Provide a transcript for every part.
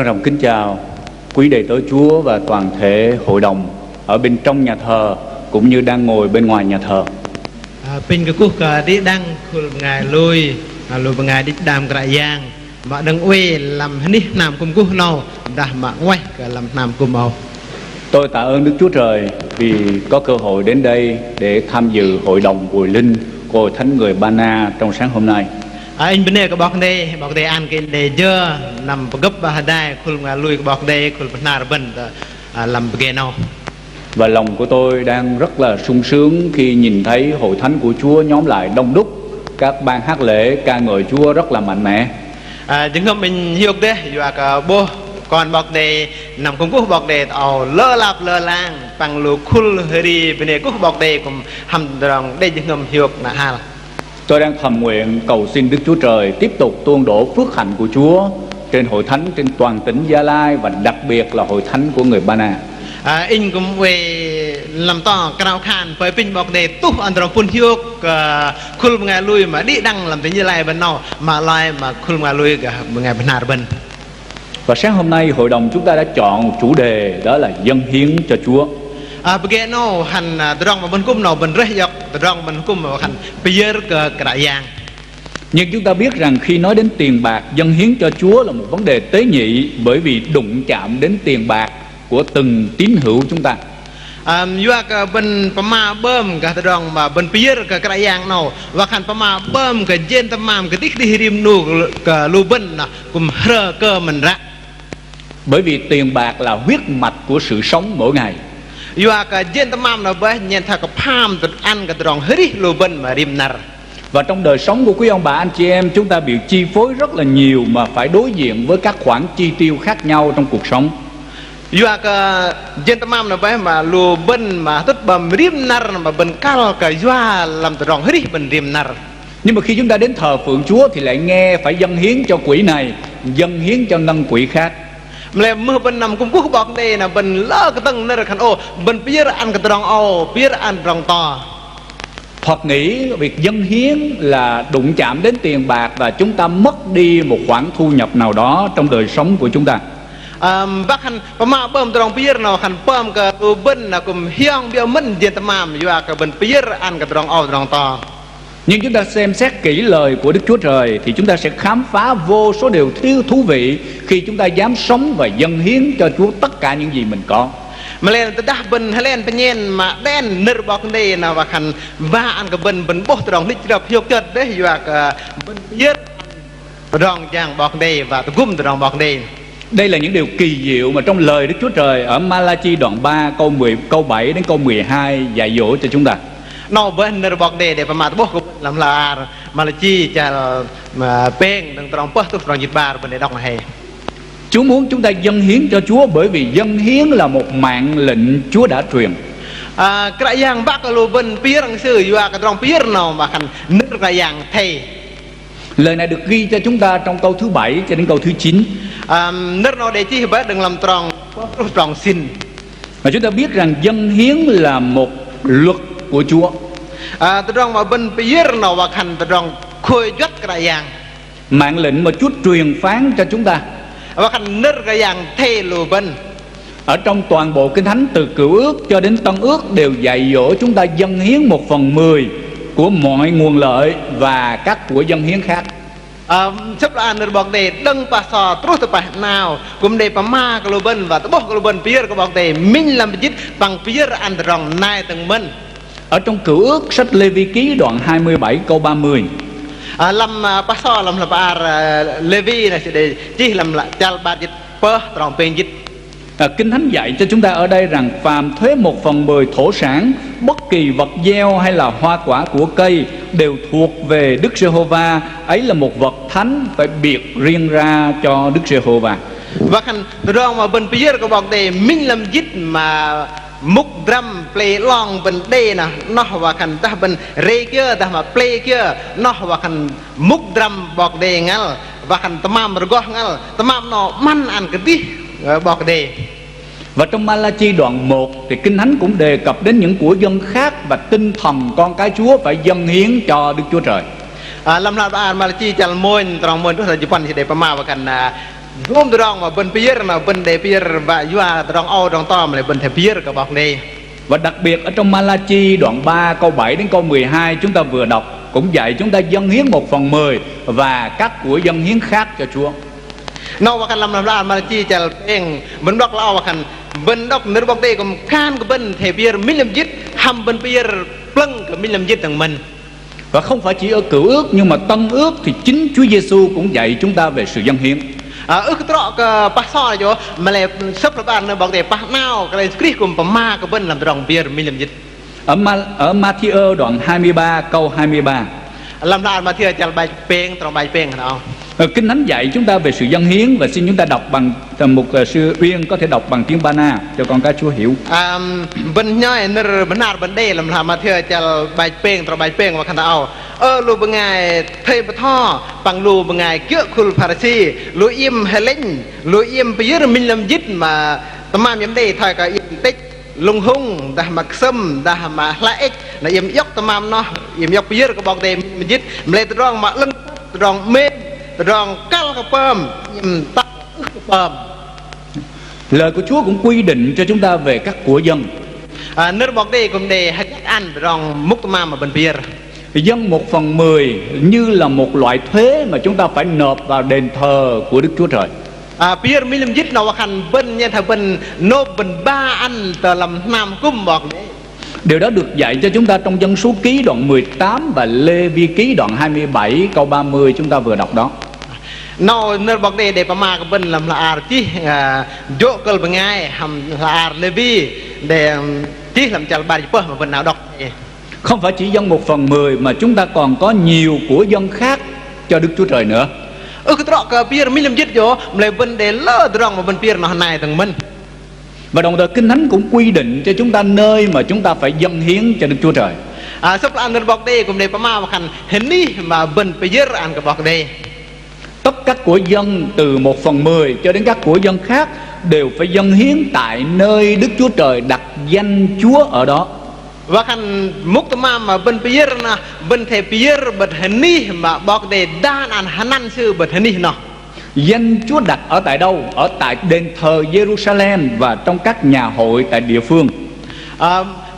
Trân trọng kính chào quý đầy tớ Chúa và toàn thể hội đồng ở bên trong nhà thờ cũng như đang ngồi bên ngoài nhà thờ. Pin cái cuộc đi đăng khul ngày lui ngày đi đàm cái giang mà đừng uy làm hết đi làm cùng cú nào đã mà quay làm làm cùng màu. Tôi tạ ơn Đức Chúa Trời vì có cơ hội đến đây để tham dự hội đồng Hồi Linh của Hội Thánh người Ba Na trong sáng hôm nay. Anh bên này có bọc đây ăn cái đề dơ nằm gấp ba đai khul ngày lui có bọc đây khul bên nào bên làm cái nào. Và lòng của tôi đang rất là sung sướng khi nhìn thấy Hội Thánh của Chúa nhóm lại đông đúc. Các ban hát lễ ca ngợi Chúa rất là mạnh mẽ. Chúng ta mình hiểu đấy, và cả bố còn bọc đây nằm cùng cú bọc đây lơ lạp lơ lang bằng lù khul hơi bên này cú bọc đây cũng hầm rong đây chúng ta hiểu là ha. Tôi đang thầm nguyện cầu xin Đức Chúa Trời tiếp tục tuôn đổ phước hạnh của Chúa trên Hội Thánh trên toàn tỉnh Gia Lai và đặc biệt là Hội Thánh của người Ba Na. In cũng về làm to cao khan với pin bọc đề tu anh trong phun hiu khul ngày lui mà đi đăng làm thế như này bên nào mà lại mà khul ngày lui cả ngày bên nào bên. Và sáng hôm nay hội đồng chúng ta đã chọn một chủ đề đó là dâng hiến cho Chúa. Bây giờ hành trong mà bên cung nào bên rễ dọc trong bên cung mà hành bây giờ cả giang. Nhưng chúng ta biết rằng khi nói đến tiền bạc dâng hiến cho Chúa là một vấn đề tế nhị bởi vì đụng chạm đến tiền bạc của từng tín hữu chúng ta. Juga bên pema bơm cả trong mà bên pier cả giang nào và hành pema bơm cả jen tamam cái tích đi rim nu cả lu bên nè cùng hơ cơ mình ra. Bởi vì tiền bạc là huyết mạch của sự sống mỗi ngày. Juga cả jen tamam nó bởi nhận thà cả palm từ ăn cả trong hết lu bên mà rim nar. Và trong đời sống của quý ông bà anh chị em chúng ta bị chi phối rất là nhiều mà phải đối diện với các khoản chi tiêu khác nhau trong cuộc sống. Juga ke jentamam na bah mà lu bên mà tất bầm rim nar mà bên cal cái juga làm từ rong hết bên rim nar. Nhưng mà khi chúng ta đến thờ phượng Chúa thì lại nghe phải dâng hiến cho quỹ này, dâng hiến cho ngân quỹ khác. Mẹ mưa bên nằm cũng cú bọc đây là bên lỡ cái tầng nơi khăn ô bên pier ăn cái rong ô pier ăn rong to. Hoặc nghĩ việc dâng hiến là đụng chạm đến tiền bạc và chúng ta mất đi một khoản thu nhập nào đó trong đời sống của chúng ta. Bác hành pema bơm trong pier nào hành bơm cái lu bên là cùng hiang biao mình jentamam juga cái bên pier ăn cái rong ô rong to. Nhưng chúng ta xem xét kỹ lời của Đức Chúa Trời thì chúng ta sẽ khám phá vô số điều thú vị khi chúng ta dám sống và dâng hiến cho Chúa tất cả những gì mình có. Mà lên từ đáp bên hay lên penyen mà đen nở bọc đây nào và hành va ăn cái bên bốc từ đồng lịch đọc hiệu kết đấy và cái bên pier rong giang bọc đây và từ gum từ đồng bọc đây. Đây là những điều kỳ diệu mà trong lời Đức Chúa Trời ở Ma-la-chi đoạn 3 câu 7 đến câu 12 dạy dỗ cho chúng ta. Nó bên nở bọc đây để mà bốc làm là Ma-la-chi cho mà pen đừng trong bớt từ trong dịch ba bên để đọc này. Chúa muốn chúng ta dâng hiến cho Chúa bởi vì dâng hiến là một mạng lệnh Chúa đã truyền. Cái yang bác lu bên pier ang sư và cái trong pier nào mà hành nở cái yang thầy. Lời này được ghi cho chúng ta trong câu thứ 7 cho đến câu thứ 9. Nở nó để chi bớt đừng làm tròn xin. Mà chúng ta biết rằng dâng hiến là một luật của Chúa. Từ trong mà bên pier nào và hành từ trong khôi dắt cái yang. Mạng lệnh mà Chúa truyền phán cho chúng ta. Và hành nở cái yang thầy lu bên. Ở trong toàn bộ Kinh Thánh từ Cựu Ước cho đến Tân Ước đều dạy dỗ chúng ta dâng hiến 1/10 của mọi nguồn lợi và các của dâng hiến khác. Chấp là nửa bọc đề đừng bà sò trút từ bài nào cũng để bà ma cái lô bên và bốc cái lô bên pier cái bọc đề mình làm dịch bằng pier ăn rong nai từng mình. Ở trong Cựu Ước sách Lê Vi Ký đoạn 27 câu 30 làm bà sò làm là bà Lê Vi này sẽ để chỉ làm là chal bà dịch bơ rong bên dịch. Kinh Thánh dạy cho chúng ta ở đây rằng phàm thuế 1/10 thổ sản, bất kỳ vật gieo hay là hoa quả của cây đều thuộc về Đức Giê-hô-va. Ấy là một vật thánh phải biệt riêng ra cho Đức Giê-hô-va. Và khăn rong mà bên pier cái bọc đề mình làm dịch mà mục drum play long bên đây nè nó và khăn ta bên re kia ta mà play kia nó và khăn mục drum bọc đề ngal và khăn tamam rgoh ngal tamam nó man ăn cái gì bọc đề. Và trong Ma-la-chi đoạn 1 thì Kinh Thánh cũng đề cập đến những của dân khác và tinh thần con cái Chúa phải dâng hiến cho Đức Chúa Trời. Làm là Ma-la-chi chal moin trong moin rất là Japan thì để mà và cần ร่วมตรองมาบนเปียร์นะบนเดเปียร์ว่าอยู่ตรองเอาตรองต้อมเลยบนเทเปียร์ก็บอกนี่ Và đặc biệt ở trong Malachi đoạn 3 câu 7 đến câu 12 chúng ta vừa đọc cũng dạy chúng ta dâng hiến 1/10 và các của dâng hiến khác cho Chúa. นอกว่ากันลำลามาจีจะเองบนดอกเล่าว่ากันบนดอกเนื้อบอกเตะกับข้านกับบนเทเปียร์มิลลิมยิดทำบนเปียร์ปลังกับมิลลิมยิดต่างมัน Và không phải chỉ ở cựu ước nhưng mà tân ước thì chính Chúa Giêsu cũng dạy chúng ta về sự dâng hiến. ตรอกปัสสาวะอยู่มาเลยซับระบาดเนื้อบอกเตะปัสนาวก็เลยสคริปต์กุมปมากับเบิ้ลลำตรองเบียร์มิลลิมยิด Ở Matthew đoạn 23 câu 23 ลำลามาเที่ยวจะใบเป้งตรองใบเป้งเขา Kinh Thánh dạy chúng ta về sự dâng hiến và xin chúng ta đọc bằng một sư Uyên có thể đọc bằng tiếng Ba Na cho con cái Chúa hiểu. บรรยายเนื้อบรรณาบรรเดลำลามาเที่ยวจะใบเป้งตรองใบเป้งว่าคันเอาลูบังไงเทปท่อปังลูบังไงเกื้อคุลพาราซีลูอิมเฮเลนลูอิมไปยืมมิลลิมยิดมาตมามยมเดทอยกับอิมติกลุงฮุงดามักซึมดามาลาเอ็กนะอิมยกตมามเนาะอิมยกไปยืมก็บอกเดมิลลิมยิดเมลตรองมาลึงตรองเมนตรองกัลกระเปิมอิมตักกระเปิม Lời của Chúa cũng quy định cho chúng ta về các của dân. เนื้อบอกเดกุมเดให้อันรองมุกตมามมาบนเบียร์ Dâng 1/10 như là một loại thuế mà chúng ta phải nộp vào đền thờ của Đức Chúa Trời. เบียร์มิลลิมยิดนว่าคันเบิ้ลเนี่ยถ้าเบิ้ลโนบเบิ้ลบ้าอันแต่ลำนำกุ้มบอก Điều đó được dạy cho chúng ta trong Dân Số Ký đoạn 18 và Lê Vi Ký đoạn 27 câu 30 chúng ta vừa đọc đó. นอกเนื้อบอกเดประมากับเบิ้ลลำละอาร์ที่โยกลเป็นไงทำละอาร์เลวีเดที่ลำจัลบาริเปอร์มาเบิ้ลหนาวดอก Không phải chỉ dâng 1/10 mà chúng ta còn có nhiều của dân khác cho Đức Chúa Trời nữa. คือตรอกกับเบียร์มิลลิมยิดโยมเลยเบิ้ลเดลเลอร์ตรองมาเบิ้ลเบียร์นอนายต่างมัน Và đồng thời Kinh Thánh cũng quy định cho chúng ta nơi mà chúng ta phải dâng hiến cho Đức Chúa Trời. สับอันเนื้อบอกเดกุมเดประมาว่าคันเห็นนี่มาเบิ้ลไปเยอะอันกับบอกเด Tất các của dân từ 1/10 cho đến các của dân khác đều phải dâng hiến tại nơi Đức Chúa Trời đặt danh Chúa ở đó. ว่าคันมุกตมามาเบิ้ลไปเยอะนะเบิ้ลเทไปเยอะเบิ้ลเห็นนี่มาบอกเดด้านอันฮันนั่นชื่อเบิ้ลเห็นนี่เนาะ Danh Chúa đặt ở tại đâu? Ở tại đền thờ Jerusalem và trong các nhà hội tại địa phương.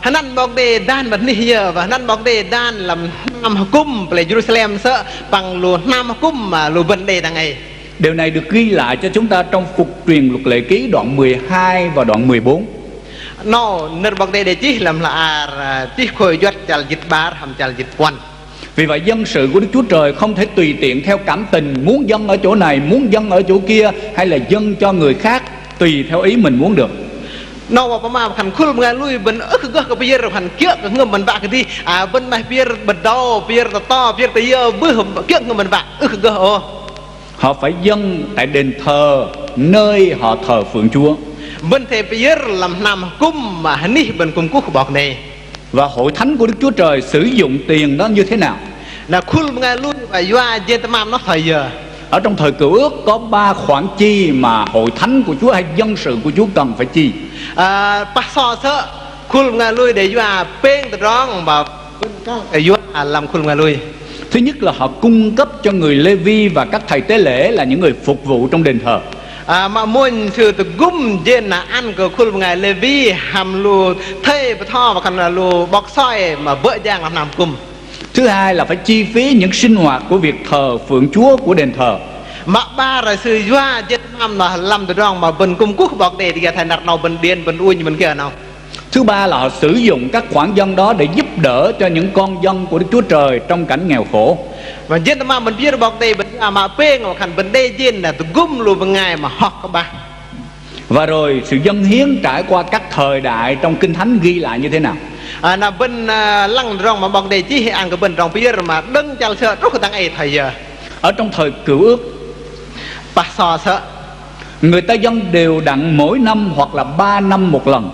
ฮันนั่นบอกเดด้านเบิ้ลนี่เยอะว่านั่นบอกเดด้านลำนำกุ้มไปเยรูซาเล็มเสะปังลูนำกุ้มมาลูเบิ้ลเดต่างไง Điều này được ghi lại cho chúng ta trong Phục truyền Luật Lệ Ký đoạn 12 và đoạn 14. นอกเนื้อบอกเดจิลำละอาร์ที่คอยยัดจัลจิตบาร์ทำจัลจิตวัน Vì vậy dân sự của Đức Chúa Trời không thể tùy tiện theo cảm tình, muốn dâng ở chỗ này, muốn dâng ở chỗ kia, hay là dâng cho người khác tùy theo ý mình muốn được. นอกว่าประมาณพันคุลงานลุยบนคือก็ไปเยอะพันเกี่ยกับเงินมันบากันที่บนมาเปียร์บนดาวเปียร์ต่อเปียร์ไปเยอะบื้อเกี่ยเงินมันบาคือก็โอ Họ phải dâng tại đền thờ nơi họ thờ phượng Chúa. บนเทไปเยอะลำนำกุ้มมาฮันนี่บนกุ้มกุ๊กบอกเน Và hội thánh của Đức Chúa Trời sử dụng tiền đó như thế nào? นะคุลงานลุยไปว่าเจตมามนอกไทยเยอะ Ở trong thời Cựu Ước có 3 khoản chi mà hội thánh của Chúa hay dân sự của Chúa cần phải chi. ปัสสาวะเสะคุลงานลุยเดี๋ยวว่าเป้งตร้องแบบอายุลำคุลงานลุย Thứ nhất là họ cung cấp cho người Lê Vi và các thầy tế lễ là những người phục vụ trong đền thờ. มามุ่งชื่อตะกุมเจนนะอันก็คุลงานเลวีฮัมลูเทปท่อมาคันลูบอกสร้อยมาเบอะย่างลำนำกุม Thứ hai là phải chi phí những sinh hoạt của việc thờ phượng Chúa của đền thờ. มาบ้าอะไรซื้อว่าเจ็ดน้ำนะลำตะร้องมาบนกุมกุ๊กบอกเด็กที่จะทายนักเราบนเดียนบนอุ้ยบนเกี่ยนเอา Thứ ba là họ sử dụng các khoản dân đó để giúp đỡ cho những con dân của Đức Chúa Trời trong cảnh nghèo khổ. วันเจ็ดมาบนเบียร์บอกเด็กบนมาเป้งมาคันบนเดเย็นนะตะกุมลูบงไงมาฮอกก็บ้า Và rồi sự dâng hiến trải qua các thời đại trong Kinh Thánh ghi lại như thế nào? นะบนลังร้องมาบอกเด็กที่อันก็บนร้องเบียร์มาดึงจัลเสือทุกตั้งไอ้ไทย Ở trong thời Cựu Ước, ปัสสาวะเสะ người ta dâng đều đặn mỗi năm hoặc là 3 năm một lần.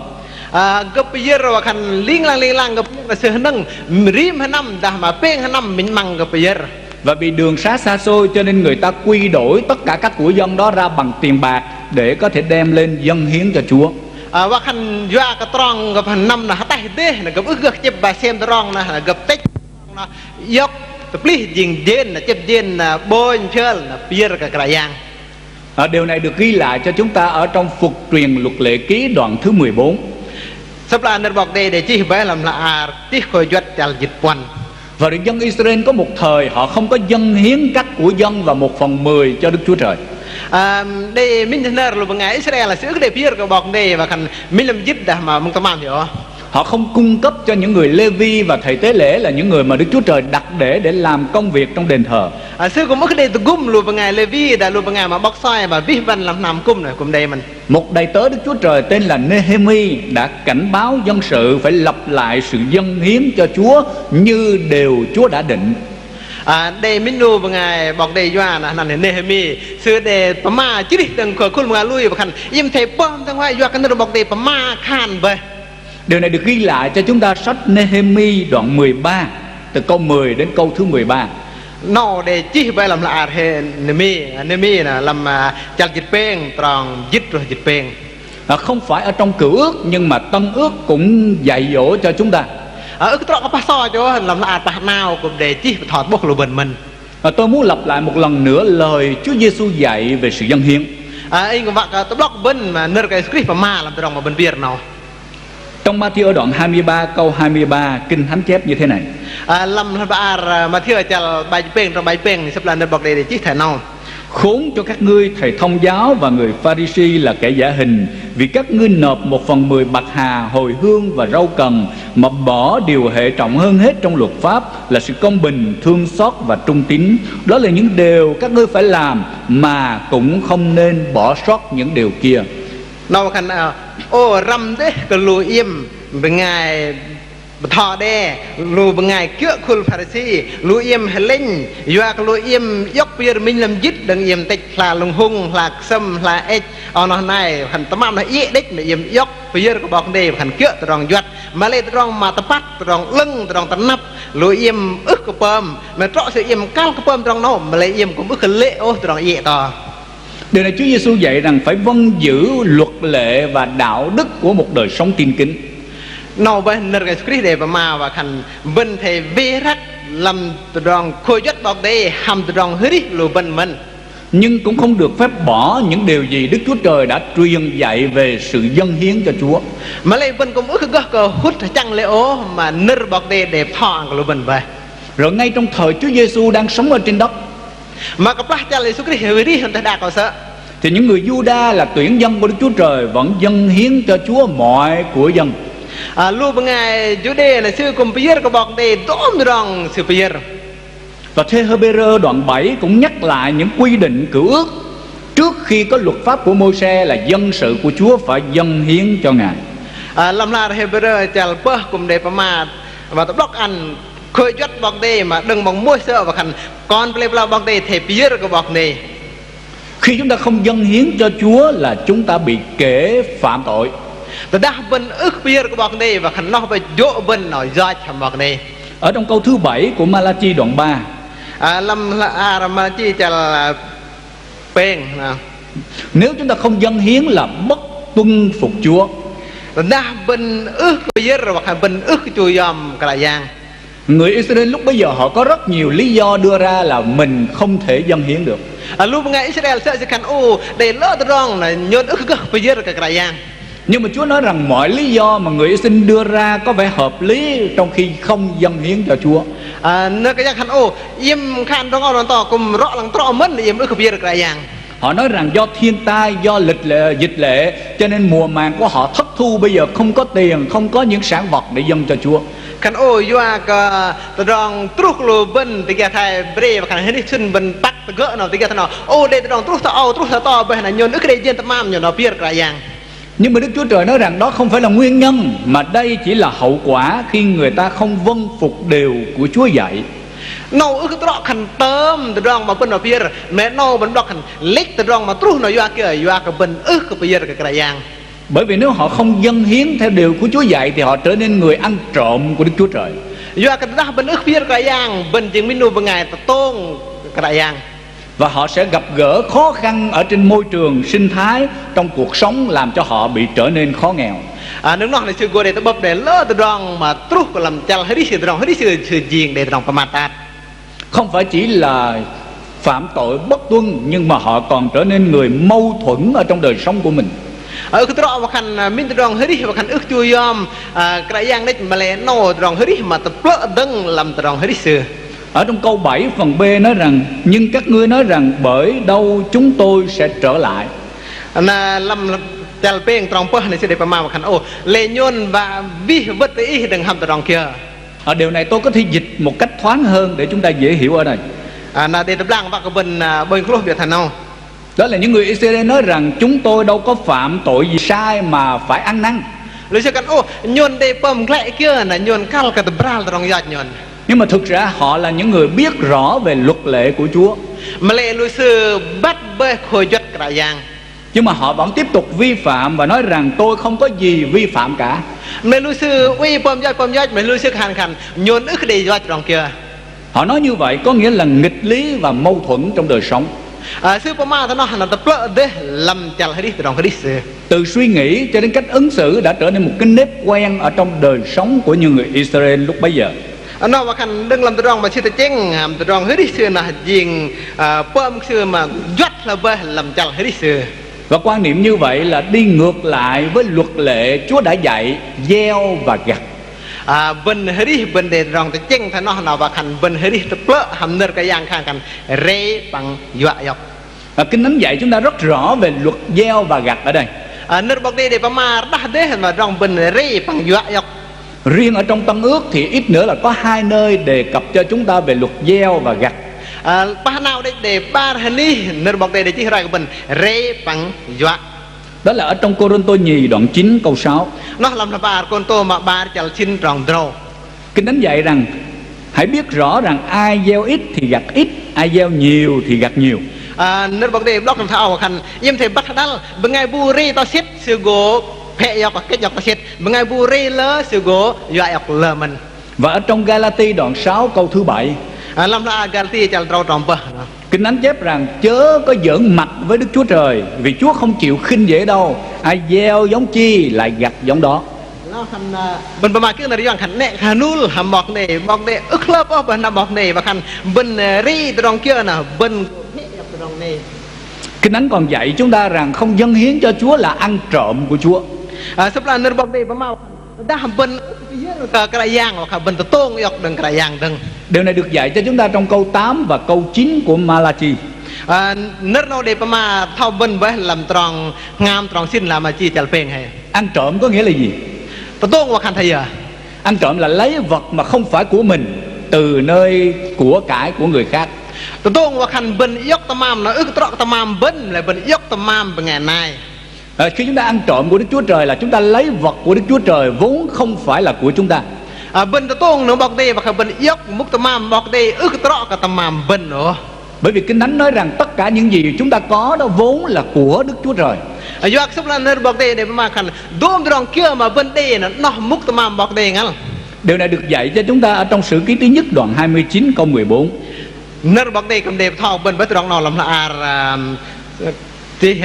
ก็ไปเยอะว่าคันลิงลังก็ไปเสือนั่งริมให้น้ำดามาเป้งให้น้ำมินมังก็ไปเยอะ Và vì đường xá xa xôi cho nên người ta quy đổi tất cả các của dân đó ra bằng tiền bạc để có thể đem lên dâng hiến cho Chúa. ว่าคันยัวกระตรองกับน้ำนะฮัตเต้นะกับอึกเจ็บบาเซมตรองนะกับเต็กนะยกตะปลียิงเย็นนะเจ็บเย็นนะโบนเชิลนะเปียร์กับกระยาง Điều này được ghi lại cho chúng ta ở trong Phục truyền Luật Lệ Ký đoạn thứ 14. Sắp là nơi bọc đây để chi bé làm là tí khôi duật chal dịch quan. Và dân Israel có một thời họ không có dâng hiến các của dân và 1/10 cho Đức Chúa Trời. Đây mình nói là ngày Israel là sự cái đề của bọc đây và khăn mình làm dịch đã mà mong tâm am hiểu. Họ không cung cấp cho những người Lê-vi và thầy tế lễ là những người mà Đức Chúa Trời đặt để làm công việc trong đền thờ. Sư cũng mất đây từ gum lùi vào ngày Lê-vi đã lùi vào ngày mà bóc soi mà vi văn làm nằm cung này cùng đây mình. Một đầy tớ Đức Chúa Trời tên là Nehemi đã cảnh báo dân sự phải lập lại sự dâng hiến cho Chúa như điều Chúa đã định. Đây mình lùi vào ngày bọc đây doa là Nehemi sư đề Pama chỉ đừng khởi khuôn mà lui vào khăn im thầy bom thằng ngoài doa cái nơi bọc đây Pama khan về. Điều này được ghi lại cho chúng ta sách Nehemi đoạn 13 từ câu 10 đến câu thứ 13. Nó để chỉ về làm là Nehemi là làm chặt dịch beng tròn dịch rồi dịch beng. Không phải ở trong Cựu Ước nhưng mà Tân Ước cũng dạy dỗ cho chúng ta. Ước trọ có pastor cho làm là bà nào cũng để chỉ thọt bốc lùi bình mình. Tôi muốn lặp lại một lần nữa lời Chúa Giêsu dạy về sự dâng hiến. Anh cũng vậy tôi block bên mà nơi cái script mà làm từ đồng mà bên Việt nào. Trong Ma-thi-ơ đoạn 23 câu 23 Kinh Thánh chép như thế này. Lâm Ma-thi-ơ chào bài bèn trong bài bèn sắp là nơi bọc đề để chiếc thẻ nào. Khốn cho các ngươi thầy thông giáo và người Pha-ri-si là kẻ giả hình, vì các ngươi nộp 1/10 bạc hà, hồi hương và rau cần, mà bỏ điều hệ trọng hơn hết trong luật pháp là sự công bình, thương xót và trung tín. Đó là những điều các ngươi phải làm, mà cũng không nên bỏ sót những điều kia. Nào khăn ô răm thế cái lùi im bên ngày thọ đe lùi bên ngày cựa khul Pha-ri-si lùi im linh doa cái lùi im dốc bia mình làm dứt đừng im tịch là lùng hung là xâm là ếch nó này khăn tấm am là ý đích để im dốc bia cái bọc đề khăn cựa từ rong duật mà lên từ rong mà tập bắt từ rong lưng từ rong tập nắp lùi im ức cái pơm mà trọ sự im cao cái pơm trong nó mà lấy im cũng ức cái lệ ô từ rong ý to. Điều này Chúa Giêsu dạy rằng phải vâng giữ luật lệ và đạo đức của một đời sống tin kính. Nào bên nơi cái script để mà và khăn bên thầy về rắc làm từ rong khôi chất bọc đây hàm từ rong hết lùi bên mình. Nhưng cũng không được phép bỏ những điều gì Đức Chúa Trời đã truyền dạy về sự dâng hiến cho Chúa. Mà lấy bên cũng ước cơ hút chăng lễ ố mà nơi bọc đây để thọ lùi bên về. Rồi ngay trong thời Chúa Giêsu đang sống ở trên đất, mà các bác cha lấy số cái hiểu đi hơn ta đã có sợ thì những người Juda là tuyển dân của Đức Chúa Trời vẫn dâng hiến cho Chúa mọi của dân. Lúc ngày Jude là sư cùng Pierre có bọc đây tóm rong sư Pierre. Và Thê-hơ-bê-rơ đoạn 7 cũng nhắc lại những quy định Cựu Ước trước khi có luật pháp của Môi-se là dân sự của Chúa phải dâng hiến cho Ngài. Làm là Thê-hơ-bê-rơ chào bơ cùng đề mà và tập đốc ăn khơi chất bọc đây mà đừng mong môi sợ và khăn con plei bọc đây thầy Pierre có bọc này. Khi chúng ta không dâng hiến cho Chúa là chúng ta bị kể phạm tội. Và đã bên ức Pierre có bọc đây và khăn nó phải dỗ bên nói do chầm bọc đây. Ở trong câu thứ 7 của Ma-la-chi đoạn 3 Ma-la-chi chà là bèn. Nếu chúng ta không dâng hiến là bất tuân phục Chúa. Đã bên ức Pierre và khăn bên ức Chúa dòm cả giang. Người Israel lúc bây giờ họ có rất nhiều lý do đưa ra là mình không thể dâng hiến được. Lúc ngày Israel sẽ khăn để lỡ rong là nhốt ức bây giờ cả giang. Nhưng mà Chúa nói rằng mọi lý do mà người Israel đưa ra có vẻ hợp lý trong khi không dâng hiến cho Chúa. Nơi cái khăn im khăn trong ngọn to cùng rõ lằng trọ mất im ức bây giờ cả giang. Họ nói rằng do thiên tai, do dịch lệ cho nên mùa màng của họ thất thu, bây giờ không có tiền, không có những sản vật để dâng cho Chúa. Kan doa ka tadong truk lu ben tiga thai bre và kan hết xuân ben bắt gỡ nào tiga thằng nào đây tadong truk to bên này nhon ức đây dân tamam nhon nó pier cả yang. Nhưng mà Đức Chúa Trời nói rằng đó không phải là nguyên nhân, mà đây chỉ là hậu quả khi người ta không vâng phục điều của Chúa dạy. Nâu ức trọ khăn tôm tadong mà bên nó pier mẹ nâu bên đó khăn lích tadong mà truk nó doa ka ben ức ka pier cả yang. Bởi vì nếu họ không dâng hiến theo điều của Chúa dạy thì họ trở nên người ăn trộm của Đức Chúa Trời. Và họ sẽ gặp gỡ khó khăn ở trên môi trường sinh thái trong cuộc sống, làm cho họ bị trở nên khó nghèo. Không phải chỉ là phạm tội bất tuân, nhưng mà họ còn trở nên người mâu thuẫn ở trong đời sống của mình. Ở cái trọ mà khăn mình tròn hơi đi mà khăn ức chui yom cái giang đấy mà lẽ nô tròn hơi đi mà tập lỡ đâng làm tròn hơi đi xưa. Ở trong câu 7 phần B nói rằng: nhưng các ngươi nói rằng bởi đâu chúng tôi sẽ trở lại. Là làm chal peng tròn pơ này sẽ để mà khăn ô lệ nhôn và vi vật ý đừng hầm tròn kia. Ở điều này tôi có thể dịch một cách thoáng hơn để chúng ta dễ hiểu ở đây. Là để tập lang và cái bên bên khlo Việt Nam nào. Đó là những người Israel nói rằng chúng tôi đâu có phạm tội gì sai mà phải ăn năn. Lấy cho căn ô nhôn để bầm lại kia là nhôn cal cái tập bral tròn giật nhôn. Nhưng mà thực ra họ là những người biết rõ về luật lệ của Chúa. Mà lệ lui sư bắt bê khôi giật cái giang. Nhưng mà họ vẫn tiếp tục vi phạm và nói rằng tôi không có gì vi phạm cả. Mày lui sư uy bom giật mày lui sư khàn khàn nhôn ức để giật tròn kia. Họ nói như vậy có nghĩa là nghịch lý và mâu thuẫn trong đời sống. Sư Pama nó là tập lỡ đấy làm chal hay đi tròn hay đi. Từ suy nghĩ cho đến cách ứng xử đã trở nên một cái nếp quen ở trong đời sống của những người Israel lúc bấy giờ. Nó mà khăn đừng làm tròn mà chưa thể chênh tròn hay đi xưa là riêng bom xưa mà giật là bê làm chal hay đi xưa. Và quan niệm như vậy là đi ngược lại với luật lệ Chúa đã dạy gieo và gặt. Bên hơi đi bên để rong tới chênh thay nó và khăn bên hơi đi tập lỡ hầm nợ cái giang khang khăn rê bằng dọa dọc. Kinh Thánh dạy chúng ta rất rõ về luật gieo và gặt ở đây. Nợ bọc đây để mà đá đấy mà rong bên rê bằng dọa dọc. Riêng ở trong Tân Ước thì ít nữa là có 2 nơi đề cập cho chúng ta về luật gieo và gặt. Ba nào đấy để ba hình đi nợ bọc đây để chỉ ra cái bên rê bằng dọa. Đó là ở trong Cô-rinh-tô nhì đoạn 9 câu 6. Nó làm là ba con tô mà ba chal xin tròn trâu. Kinh Thánh dạy rằng hãy biết rõ rằng ai gieo ít thì gặt ít, ai gieo nhiều thì gặt nhiều. Nợ bọc đây block làm thao khăn im thể bắt đal bên ngày bu rê tao xét sư gỗ phe dọc cái dọc tao xét bên ngày bu rê lỡ sư gỗ dọa dọc lờ mình. Và ở trong Ga-la-ti đoạn 6 câu thứ 7 làm là Galati chal trâu tròn bờ. Kinh Thánh chép rằng chớ có giỡn mặt với Đức Chúa Trời, vì Chúa không chịu khinh dễ đâu. Ai gieo giống chi lại gặt giống đó. Nó khăn bên mà cái này khăn nè khăn nul hàm bọc này ức lớp ở bên nằm bọc này và khăn bên ri tròn kia là bên tròn này. Kinh Thánh còn dạy chúng ta rằng không dâng hiến cho Chúa là ăn trộm của Chúa. Sắp là nơi bọc đây mà đã hàm bên cái giang hoặc bên tôn dọc đừng cái giang đừng. Điều này được dạy cho chúng ta trong câu 8 và câu 9 của Malachi. Nơi nào để mà thao bên với làm tròn ngam tròn xin là mà chi chal peng hay. Ăn trộm có nghĩa là gì? Tôn hoặc khăn thầy à? Ăn trộm là lấy vật mà không phải của mình từ nơi của cải của người khác. Tôn hoặc khăn bên yốc tamam nó ức trọ tamam bên là bên yốc tamam bên ngày nay. Khi chúng ta ăn trộm của Đức Chúa Trời là chúng ta lấy vật của Đức Chúa Trời vốn không phải là của chúng ta. Bên tôn nó bọc đây và bên yốc múc tamam bọc đây ức trọ cả tamam bên nữa. Bởi vì Kinh Thánh nói rằng tất cả những gì chúng ta có đó vốn là của Đức Chúa Trời. Yốc sắp là nơi bọc đây để mà khăn đốm tròn kia mà bên đây nó múc tamam bọc đây ngắn. Điều này được dạy cho chúng ta ở trong Sử Ký thứ nhất đoạn 29 câu 14. Nơi bọc đây cầm đẹp thao bên với tròn nó làm là thì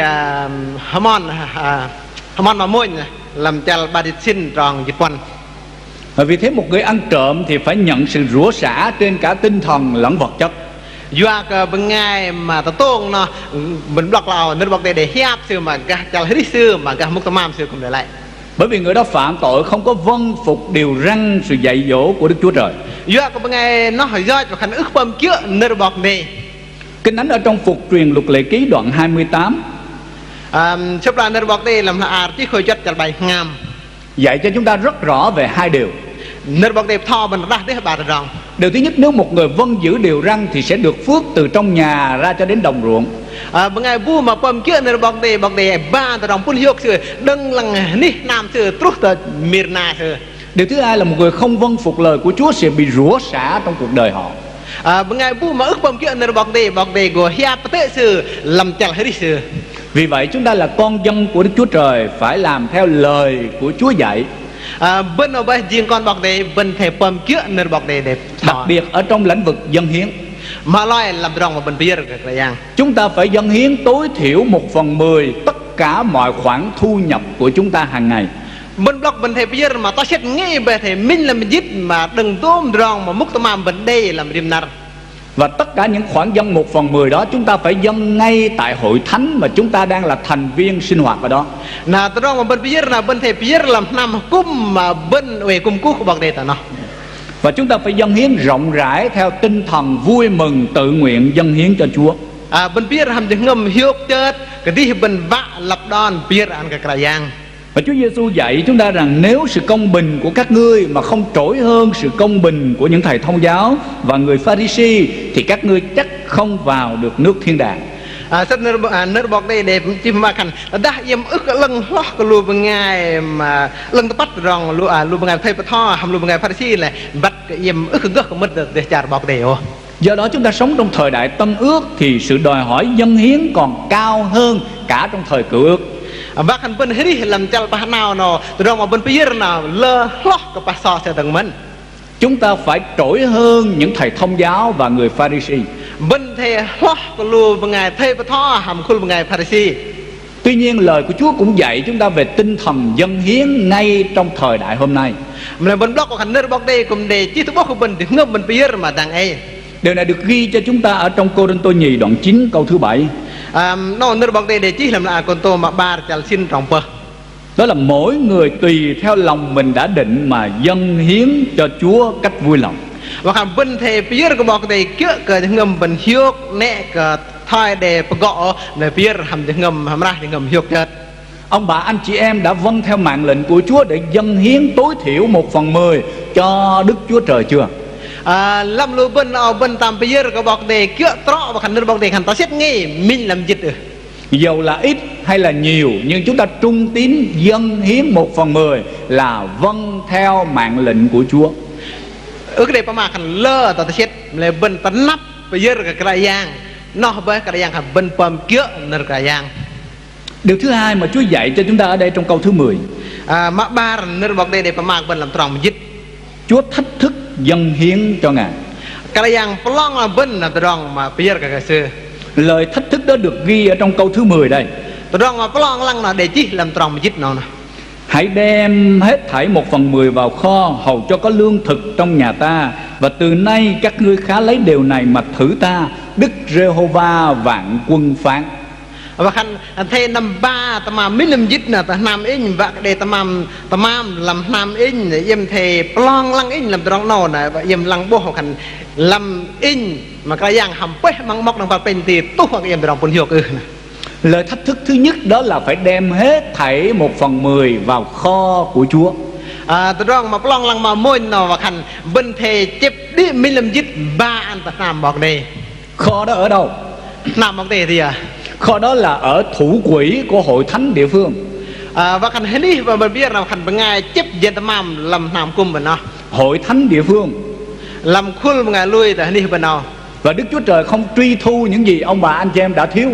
Hamon mà môi làm chal ba đi xin tròn dịch quân. Vì thế một người ăn trộm thì phải nhận sự rủa xả trên cả tinh thần lẫn vật chất. Doa bên ngày mà ta tôn nó mình block lao nơi bọc đây để hiệp sư mà cả chal hết sư mà cả múc tamam sư cũng để lại. Bởi vì người đó phạm tội không có vâng phục điều răn sự dạy dỗ của Đức Chúa Trời. Doa bên ngày nó hỏi do và khăn ức bơm chữa nơi bọc đây. Kinh Thánh ở trong Phục truyền Luật Lệ Ký đoạn 28 sắp là nơi bọc đây làm là chứ khơi chất chal bài ngam dạy cho chúng ta rất rõ về 2 điều. Nơi bọc đây thò mình ra tới bà rong. Điều thứ nhất, nếu một người vâng giữ điều răn thì sẽ được phước từ trong nhà ra cho đến đồng ruộng. Bên ngày bu mà bơm chữa nơi bọc đây ba rong phun yok sư đừng lằng ní nam sư trút tờ mirna sư. Điều thứ hai là một người không vâng phục lời của Chúa sẽ bị rủa xả trong cuộc đời họ. Bên ngày bu mà ức bơm chữa nơi bọc đây của hiệp tế sư làm chal hết sư. Vì vậy chúng ta là con dân của Đức Chúa Trời phải làm theo lời của Chúa dạy. Bên ở bên riêng con bọc đây bên thể bơm chữa nơi bọc đây để đặc biệt ở trong lĩnh vực dâng hiến. Mà nói làm rong mà bên bia rồi cái giang. Chúng ta phải dâng hiến tối thiểu 1/10 tất cả mọi khoản thu nhập của chúng ta hàng ngày. Bên block bên thể bia mà ta xét nghĩ về thể mình làm dít mà đừng tôm rong mà múc tamam bên đây làm rim nar. Và tất cả những khoản dâng 1/10 đó chúng ta phải dâng ngay tại hội thánh mà chúng ta đang là thành viên sinh hoạt ở đó. Na terong mà bên piyir na bên thầy piyir làm nam kum mà bên về kum cú bọc đề ta nó. Và chúng ta phải dâng hiến rộng rãi theo tinh thần vui mừng tự nguyện dâng hiến cho Chúa. Bên piyir ham jeng ngâm hiוק chết cái đi bên vạ lập đòn piyir ăn cái krayang. Và Chúa Giêsu dạy chúng ta rằng nếu sự công bình của các ngươi mà không trỗi hơn sự công bình của những thầy thông giáo và người Pha-ri-si thì các ngươi chắc không vào được nước thiên đàng. Sắp nơ bọc đây để chim mà khăn đã yếm ức lưng lót cái lùa bằng ngày mà lưng bắt rong lùa bằng ngày thầy bắt thọ hàm lùa bằng ngày Pha-ri-si là bắt yếm ức gấc mất được để trả bọc đây. Do đó chúng ta sống trong thời đại Tân Ước thì sự đòi hỏi dâng hiến còn cao hơn cả trong thời Cựu Ước. Bahkan bên hari làm chal bah nào nó rồi mà bên piyir nào lơ lót cái pastor sẽ từng mình. Chúng ta phải trỗi hơn những thầy thông giáo và người Pha-ri-si. Bên thầy lót cái lùa bằng ngày thầy bắt thọ hàm khul bằng ngày Pha-ri-si. Tuy nhiên lời của Chúa cũng dạy chúng ta về tinh thần dâng hiến ngay trong thời đại hôm nay. Mình bên block của khăn nơ bọc đây cùng để chỉ bóc của bên thì ngâm bên piyir mà đang ấy. Điều này được ghi cho chúng ta ở trong Cô-rinh-tô nhì đoạn 9 câu thứ 7. Nó nơ bọc đây để chỉ làm là con tô mà ba chal xin trọng bờ. Đó là mỗi người tùy theo lòng mình đã định mà dâng hiến cho Chúa cách vui lòng. Và khăn bên thầy piyir của bọc đây kia cái ngâm bên hiוק nè cái thay để gõ để piyir hàm để ngâm hàm ra để ngâm hiוק chết. Ông bà anh chị em đã vâng theo mạng lệnh của Chúa để dâng hiến tối thiểu 1/10 cho Đức Chúa Trời chưa? Lâm lưu bên tam piyir của bọc đây kia trọ và khăn nơ bọc đây khăn ta xét nghe mình làm dịch. Dầu là ít hay là nhiều nhưng chúng ta trung tín dâng hiến 1/10 là vâng theo mạng lệnh của Chúa. Ước đây mà khăn lơ ta xét là bên ta nắp piyir cái krayang nó với krayang khăn bên pom kia nơ krayang. Điều thứ hai mà Chúa dạy cho chúng ta ở đây trong câu thứ 10. Mà ba nơ bọc đây để mà bên làm tròn dịch. Chúa thách thức dâng hiến cho Ngài. Krayang plong là bên là tròn mà piyir cái sư. Lời thách thức đó được ghi ở trong câu thứ 10 đây. Tròn mà plong lăng là để chi làm tròn dịch nó nè. Hãy đem hết thảy 1/10 vào kho hầu cho có lương thực trong nhà ta. Và từ nay các ngươi khá lấy điều này mà thử ta, Đức Giê-hô-va vạn quân phán. Và khăn thầy năm ba tamam mình làm dịch nè ta nam in và để tamam làm nam in để yếm thầy plong lăng in làm tròn nó nè và yếm lăng bố khăn làm in mà cái dạng hầm quét mang móc đang vào bên thì tốt hoặc yếm tròn bồn hiוק. Lời thách thức thứ nhất đó là phải đem hết thảy 1/10 vào kho của Chúa. Tròn mà plong lăng mà môi nó và khăn bên thầy chép đi mình làm dịch ba anh ta nam bọc đây. Kho đó ở đâu? Nam bọc đây thì Kho đó là ở thủ quỹ của hội thánh địa phương. Và khăn hết đi và mình biết là khăn bằng ngày chép dân tamam làm nam cung bên nó. Hội thánh địa phương làm khul bằng ngày lui tại đi bên nó. Và Đức Chúa Trời không truy thu những gì ông bà anh chị em đã thiếu.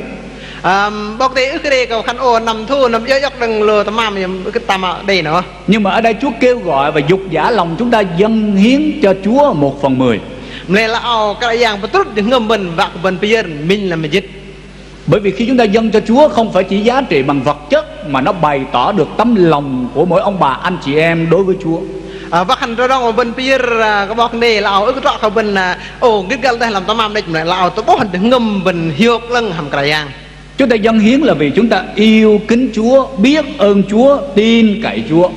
Bọc đây ước cái đây cầu khăn ô nằm thu nằm gió dọc đừng lừa tamam cái tam đây nữa. Nhưng mà ở đây Chúa kêu gọi và dục giả lòng chúng ta dâng hiến cho Chúa 1/10. Nên là cái dạng bất tốt để ngâm bên và bên piyir mình làm dịch. Bởi vì khi chúng ta dâng cho Chúa không phải chỉ giá trị bằng vật chất mà nó bày tỏ được tấm lòng của mỗi ông bà anh chị em đối với Chúa. Và khăn ra đó bên piyir cái bọc này là ước rõ bên cái gal đây làm tamam đây là tôi bố để ngâm bên hiוק lưng hàm krayang. Chúng ta dâng hiến là vì chúng ta yêu kính Chúa, biết ơn Chúa, tin cậy Chúa.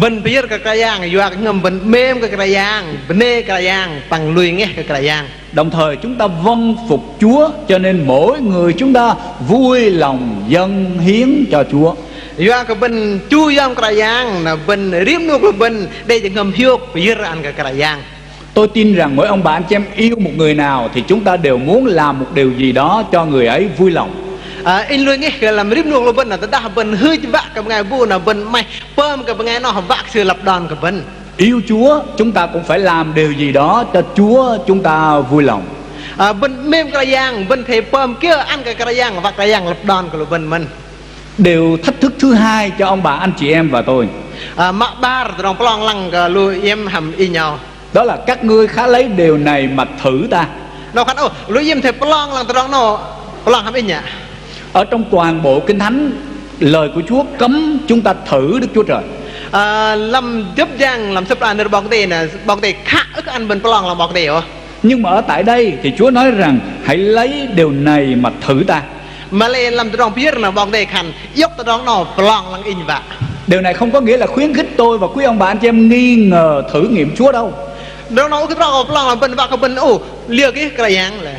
Bên piyir cái krayang doa cái ngâm bên mềm cái krayang bên nê krayang bằng lùi nghe cái krayang. Đồng thời chúng ta vâng phục Chúa, cho nên mỗi người chúng ta vui lòng dâng hiến cho Chúa. Doa cái bên chu yam krayang là bên riếm nuốt là bên đây thì ngâm hiוק piyir ăn cái krayang. Tôi tin rằng mỗi ông bà anh chị em yêu một người nào thì chúng ta đều muốn làm một điều gì đó cho người ấy vui lòng. In luôn nghe cái làm riếm nuốt là bên là ta bên hơi vạ cái ngày bu là bên mày pơm cái ngày nó vạ sự lập đòn cái bên. Yêu Chúa chúng ta cũng phải làm điều gì đó cho Chúa chúng ta vui lòng. Bên mềm krayang bên thầy pơm kia ăn cái krayang và krayang lập đòn của bên mình. Điều thách thức thứ hai cho ông bà anh chị em và tôi. Mạ ba rồi plong lăng lui em hầm y nhau. Đó là các ngươi khá lấy điều này mà thử ta. Nó khăn lui em thầy plong lăng từ đó nó plong hầm y nhỉ. Ở trong toàn bộ Kinh Thánh, lời của Chúa cấm chúng ta thử Đức Chúa Trời. Làm giúp giang làm sắp ăn được bọc tiền nè, bọc tiền khác ức ăn bên plong là bọc tiền. Nhưng mà ở tại đây thì Chúa nói rằng hãy lấy điều này mà thử ta. mà lên làm từ rong pier là bọc đề khăn dốc từ rong nó plong lăng in vạ. Điều này không có nghĩa là khuyến khích tôi và quý ông bà anh chị em nghi ngờ thử nghiệm Chúa đâu. Đó nó cái rong plong là bên vạ cái bên liều cái giang là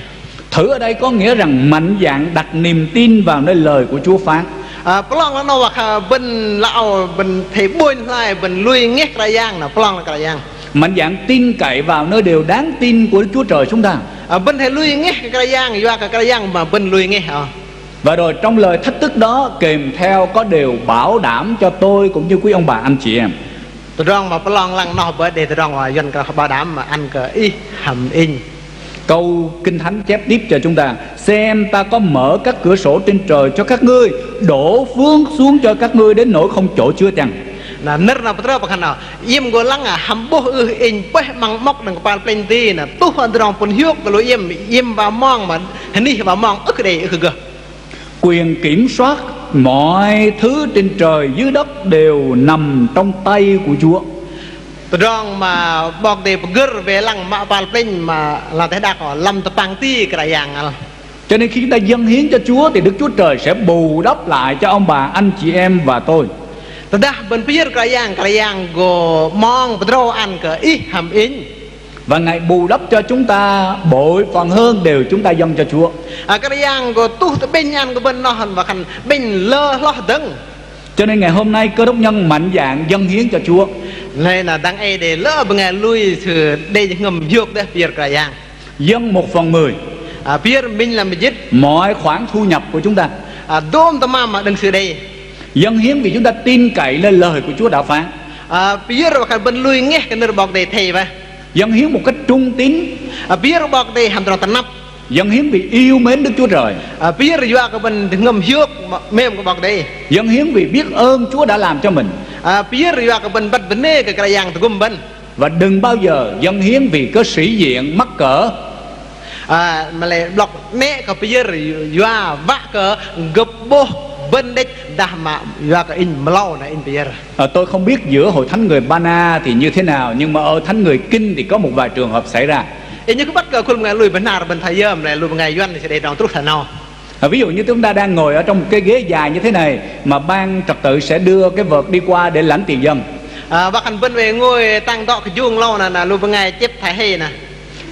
Thử ở đây có nghĩa rằng mạnh dạn đặt niềm tin vào nơi lời của Chúa phán. plong là nó vạ bên lão bên thể bôi lại bên lui nghe cái giang là plong là cái giang. Mạnh dạn tin cậy vào nơi điều đáng tin của Đức Chúa Trời chúng ta. Bên thể lui nghe cái giang do cái giang mà bên lui nghe. Và rồi trong lời thách thức đó kèm theo có điều bảo đảm cho tôi cũng như quý ông bà anh chị em. Từ rong mà plong lăng nó bởi để từ rong mà dân cái bảo đảm mà ăn cái ý hầm in. Câu Kinh Thánh chép tiếp cho chúng ta: xem ta có mở các cửa sổ trên trời cho các ngươi, đổ phước xuống cho các ngươi đến nỗi không chỗ chứa chăng. Nah nerna putra pakan na im golang hambo in peh mang mok dengan kepala plenty na tuh dorong pun hiuk kalau im ba mong mà ni ba mong đây gờ. Quyền kiểm soát mọi thứ trên trời dưới đất đều nằm trong tay của Chúa. Dorong mà bọc để ger về lăng mà kepala plen mà là thế đạc họ lâm tập bang ti cái yang. Cho nên khi chúng ta dâng hiến cho Chúa thì Đức Chúa Trời sẽ bù đắp lại cho ông bà anh chị em và tôi. Dah berpikir kerajaan go mong pedro an ke ih ham in. Và Ngài bù đắp cho chúng ta bội phần hơn đều chúng ta dâng cho Chúa. Kerajaan go tuh bên an go bên nohan và khăn bên lơ lo đấng. Cho nên ngày hôm nay Cơ Đốc nhân mạnh dạn dâng hiến cho Chúa. Này là đang ai để lỡ bên lui từ đây ngầm dược đấy biar kerajaan. Dâng 1/10. Biar mình làm gì? Mọi khoản thu nhập của chúng ta. Dom tamam mà đừng sự đây. Dâng hiến vì chúng ta tin cậy lên lời của Chúa đã phán. Biar bahkan bên lui nghe cái nơi bọc để thầy vậy. Dâng hiến một cách trung tín. Biar bọc để ham tròn tanap. Dâng hiến vì yêu mến Đức Chúa Trời. Biar juga cái bên ngầm dược mềm cái bọc đây. Dâng hiến vì biết ơn Chúa đã làm cho mình. Biar juga cái bên bắt vấn đề cái kerajaan tugum bên. Và đừng bao giờ dâng hiến vì có sĩ diện mắc cỡ. Mà lại blok nè cái biar juga vác cái gấp bên đấy dah mà do cái in mlau này in biar. Tôi không biết giữa hội thánh người Bana thì như thế nào, nhưng mà ở thánh người Kinh thì có một vài trường hợp xảy ra. Như cái bắt cái khuôn ngày lùi benar bên thầy dơm này lùi ngày doan thì sẽ để trong trúc thần nào. Ví dụ như chúng ta đang ngồi ở trong một cái ghế dài như thế này mà ban trật tự sẽ đưa cái vợt đi qua để lãnh tiền dân. Và khăn bên về ngồi tăng đọ cái chuông lâu là lùi ngày chép thầy hay nè.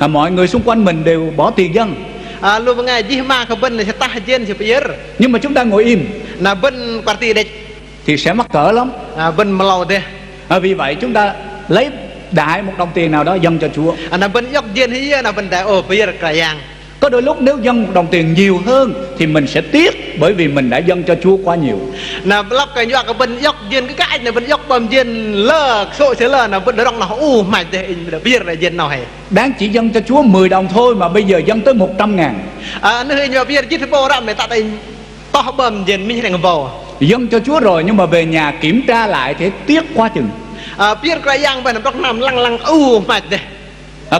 Mọi người xung quanh mình đều bỏ tiền dân. Lùi ngày gì mà cái bên này sẽ ta dân sẽ biar. Nhưng mà chúng ta ngồi im Là bên party đây thì sẽ mắc cỡ lắm. Bên mlau thế. Vì vậy chúng ta lấy đại một đồng tiền nào đó dâng cho Chúa. Là bên dốc dân hay là bên đại biar kerajaan. Có đôi lúc nếu dâng một đồng tiền nhiều hơn thì mình sẽ tiếc, bởi vì mình đã dâng cho Chúa quá nhiều. Là lắp cái nhọ cái bên dốc dân cái này bên dốc bầm dân lơ sội sẽ lơ là bên đó nó mày để biar là dân nào hay. Đáng chỉ dâng cho Chúa 10 đồng thôi mà bây giờ dâng tới 100.000. Nơi nhọ biar chỉ bao ra mày ta đây to bầm dân mình thành vào. Dâng cho Chúa rồi nhưng mà về nhà kiểm tra lại thì tiếc quá chừng. Biar kerajaan bên đó nằm lăng mày đây.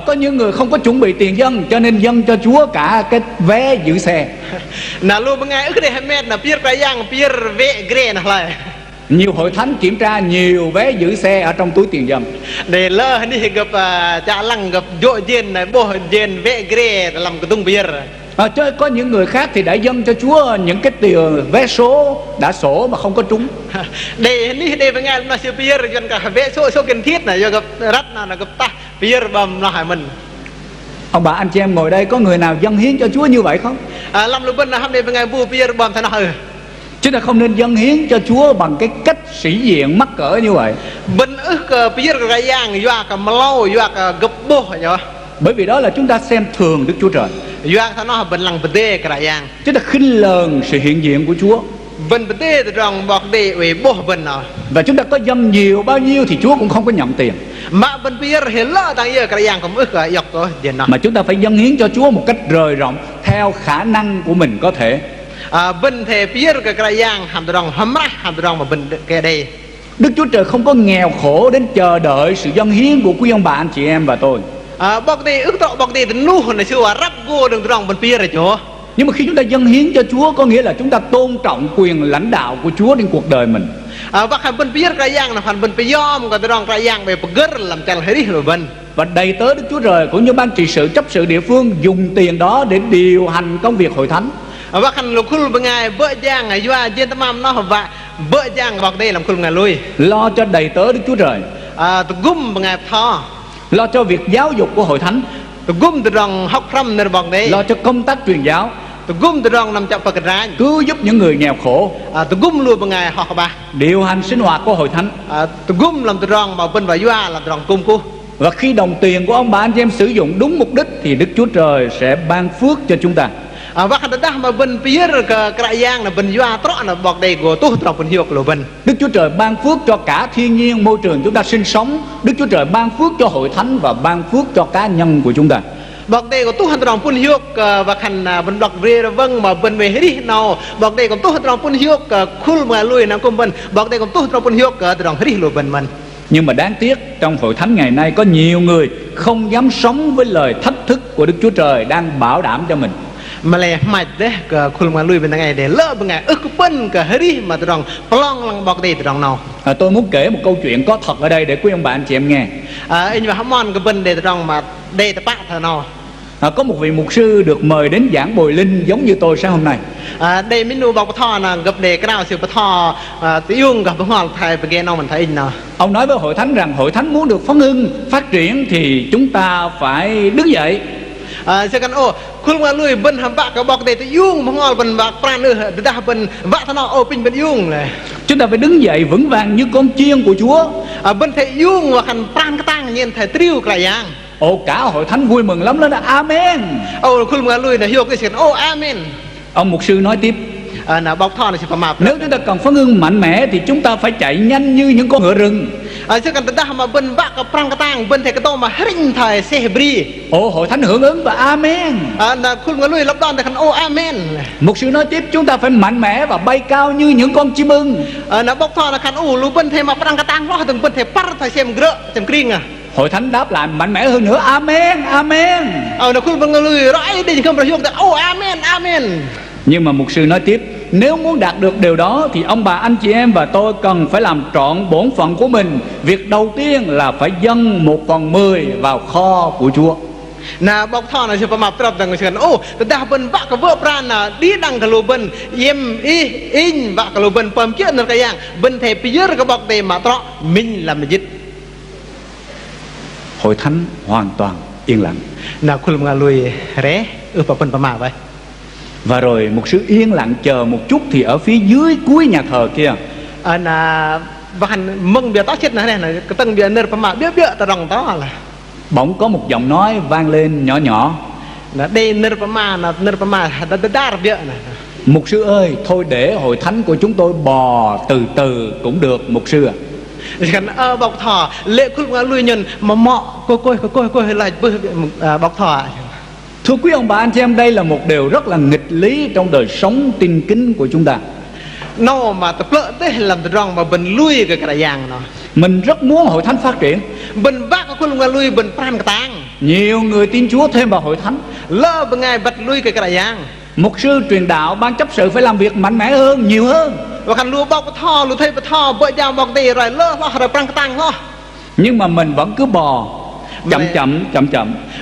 Có những người không có chuẩn bị tiền dâng cho nên dâng cho Chúa cả cái vé giữ xe. Là luôn bên ngay cái này hết là biar kerajaan biar vé ghê này. Nhiều hội thánh kiểm tra nhiều vé giữ xe ở trong túi tiền dâng. Để lơ đi gặp cha lăng gặp dội dân này bố dân vé ghê làm cái tung biar. Chứ có những người khác thì đã dâng cho Chúa những cái tiền vé số đã sổ mà không có trúng. Đây bên ngay nó sẽ biar dân cả vé số cần thiết này do gặp rắt nào là gặp ta biar bầm nó hại mình. Ông bà anh chị em ngồi đây có người nào dâng hiến cho Chúa như vậy không? Làm lúc bên là hôm nay bên ngay bu biar bầm thế nào? Chứ là không nên dâng hiến cho Chúa bằng cái cách sĩ diện mắc cỡ như vậy. Bên biar kerajaan do cả mlau do cả gấp bố nhá. Bởi vì đó là chúng ta xem thường Đức Chúa Trời. Do nó bên lăng bề kerajaan. Chúng ta khinh lờn sự hiện diện của Chúa. Bên bề trong bọc đề về bố bên nào. Và chúng ta có dâng nhiều bao nhiêu thì Chúa cũng không có nhận tiền. Mà bên biar hela tăng giờ kerajaan cũng dọc đó dân nào. Mà chúng ta phải dâng hiến cho Chúa một cách rời rộng theo khả năng của mình có thể. Bên thề biar kerajaan ham dorong mà bên cái đây. Đức Chúa Trời không có nghèo khổ đến chờ đợi sự dâng hiến của quý ông bà anh chị em và tôi. Bọc đề bọc đề nu này xưa rap go đừng dorong bên biar rồi chỗ. Nhưng mà khi chúng ta dâng hiến cho Chúa có nghĩa là chúng ta tôn trọng quyền lãnh đạo của Chúa trên cuộc đời mình. Và bên biar kerajaan là phần bên peyom cái dorong kerajaan về bger làm chal hari rồi bên. Và đầy tớ Đức Chúa Trời cũng như ban trị sự chấp sự địa phương dùng tiền đó để điều hành công việc hội thánh. Và khăn lục khul bằng ngày bữa giang ngày qua trên tâm am nó và bữa giang bọc đây làm khul ngày lui. Lo cho đầy tớ Đức Chúa Trời. Tụi gum bằng ngày thọ. Lo cho việc giáo dục của hội thánh. Tụi gum từ rong học răm nơi bọc đây. Lo cho công tác truyền giáo. Tụi gum từ rong nằm chọc bậc rán. Cứu giúp những người nghèo khổ. Tụi gum luôn bằng ngày họ bà. Điều hành sinh hoạt của hội thánh. Tụi gum làm từ rong mà bên và qua làm từ rong cung cô. Và khi đồng tiền của ông bà anh chị em sử dụng đúng mục đích thì Đức Chúa Trời sẽ ban phước cho chúng ta. Và khăn ta mà bên phía cái giang là bên qua trọ là bọc đây của tôi trong bên hiệu của bên. Đức Chúa Trời ban phước cho cả thiên nhiên môi trường chúng ta sinh sống. Đức Chúa Trời ban phước cho hội thánh và ban phước cho cá nhân của chúng ta. Bọc đây của tôi trong bên hiệu và khăn bên bọc về vâng mà bên về đi nào. Bọc đây của tôi trong bên hiệu khul mà lui nằm cùng bên. Bọc đây của tôi trong bên hiệu trong hết đi lùi bên mình. Nhưng mà đáng tiếc trong hội thánh ngày nay có nhiều người không dám sống với lời thách thức của Đức Chúa Trời đang bảo đảm cho mình. Mà lại mạch đấy khul mà lui bên ngày để lỡ bên ngày bên cả hết đi mà trong plong lăng bọc đây trong nào. Tôi muốn kể một câu chuyện có thật ở đây để quý ông bạn chị em nghe. Anh và Hamon cái bên để trong mà đây tập thờ nào. Có một vị mục sư được mời đến giảng bồi linh giống như tôi sáng hôm nay. Đây mình nuôi bọc thọ là gặp đề cái nào sự bọc thọ tiêu gặp họ thầy về nghe nào mình thấy nào. Ông nói với hội thánh rằng hội thánh muốn được phấn hưng phát triển thì chúng ta phải đứng dậy. Sẽ cần khul mà lui bên hàm bạc cái bọc đề tự dung mà họ bên bạc pran nữa đã bên vạ thằng nào pin bên dung này. Chúng ta phải đứng dậy vững vàng như con chiên của Chúa. Bên thầy dung và khăn pran cái tang nhìn thầy triu cái giang. Cả hội thánh vui mừng lắm lên đó. Amen. Khul mà lui là hiểu cái chuyện amen. Ông mục sư nói tiếp. Bọc thọ là sẽ phạm nếu chúng ta cần phấn hưng mạnh mẽ thì chúng ta phải chạy nhanh như những con ngựa rừng. Chứ cần ta mà bên bác cái prang cái tang bên thầy cái tô mà hring thầy xe bri. Hội thánh hưởng ứng và amen. Khul mà lui lấp đòn thầy khăn amen. Mục sư nói tiếp chúng ta phải mạnh mẽ và bay cao như những con chim ưng. Bọc thọ là khăn lu bên thầy mà prang cái tang lo từng bên thầy par thầy xem grỡ xem kring à. Hội thánh đáp lại mạnh mẽ hơn nữa. Amen, amen. Khul mà lui rồi đi không phải hiểu amen, amen. Nhưng mà mục sư nói tiếp, nếu muốn đạt được điều đó thì ông bà anh chị em và tôi cần phải làm trọn bổn phận của mình. Việc đầu tiên là phải dâng 1/10 vào kho của Chúa. Bọc thọ là sẽ phạm áp trập rằng ta bên bác cái vợ pran là đi đăng cái lô bên yếm in bác cái lô bên phẩm chết nó cái dạng bên thầy bây giờ cái bọc đề mà trọ mình làm gì. Hội thánh hoàn toàn yên lặng. Khul mà lui ré vào bên phạm áp vậy. Và rồi một sự yên lặng chờ một chút thì ở phía dưới cuối nhà thờ kia và hành mừng bia tao chết này cái tầng bia nơi mà biết ta rong đó là bỗng có một giọng nói vang lên nhỏ nhỏ là đây nơi mà đa bia này. Mục sư ơi, thôi để hội thánh của chúng tôi bò từ từ cũng được mục sư ạ. Bọc thọ lệ khul mà lui nhân mà mọ coi lại bọc thọ. Thưa quý ông bà anh chị em, đây là một điều rất là nghịch lý trong đời sống tin kính của chúng ta. Nó mà tập lỡ tới làm từ rong mà bình lui cái giang nó. Mình rất muốn hội thánh phát triển. Bình bác có khul mà lui bình pran cái tang. Nhiều người tin Chúa thêm vào hội thánh. Lỡ bên ngày bật lui cái giang. Mục sư truyền đạo ban chấp sự phải làm việc mạnh mẽ hơn, nhiều hơn. Và khăn lúa bọc thò, lúa thay thò, bữa giang bọc đề rồi lỡ rồi pran cái tang lo. Nhưng mà mình vẫn cứ bò chậm.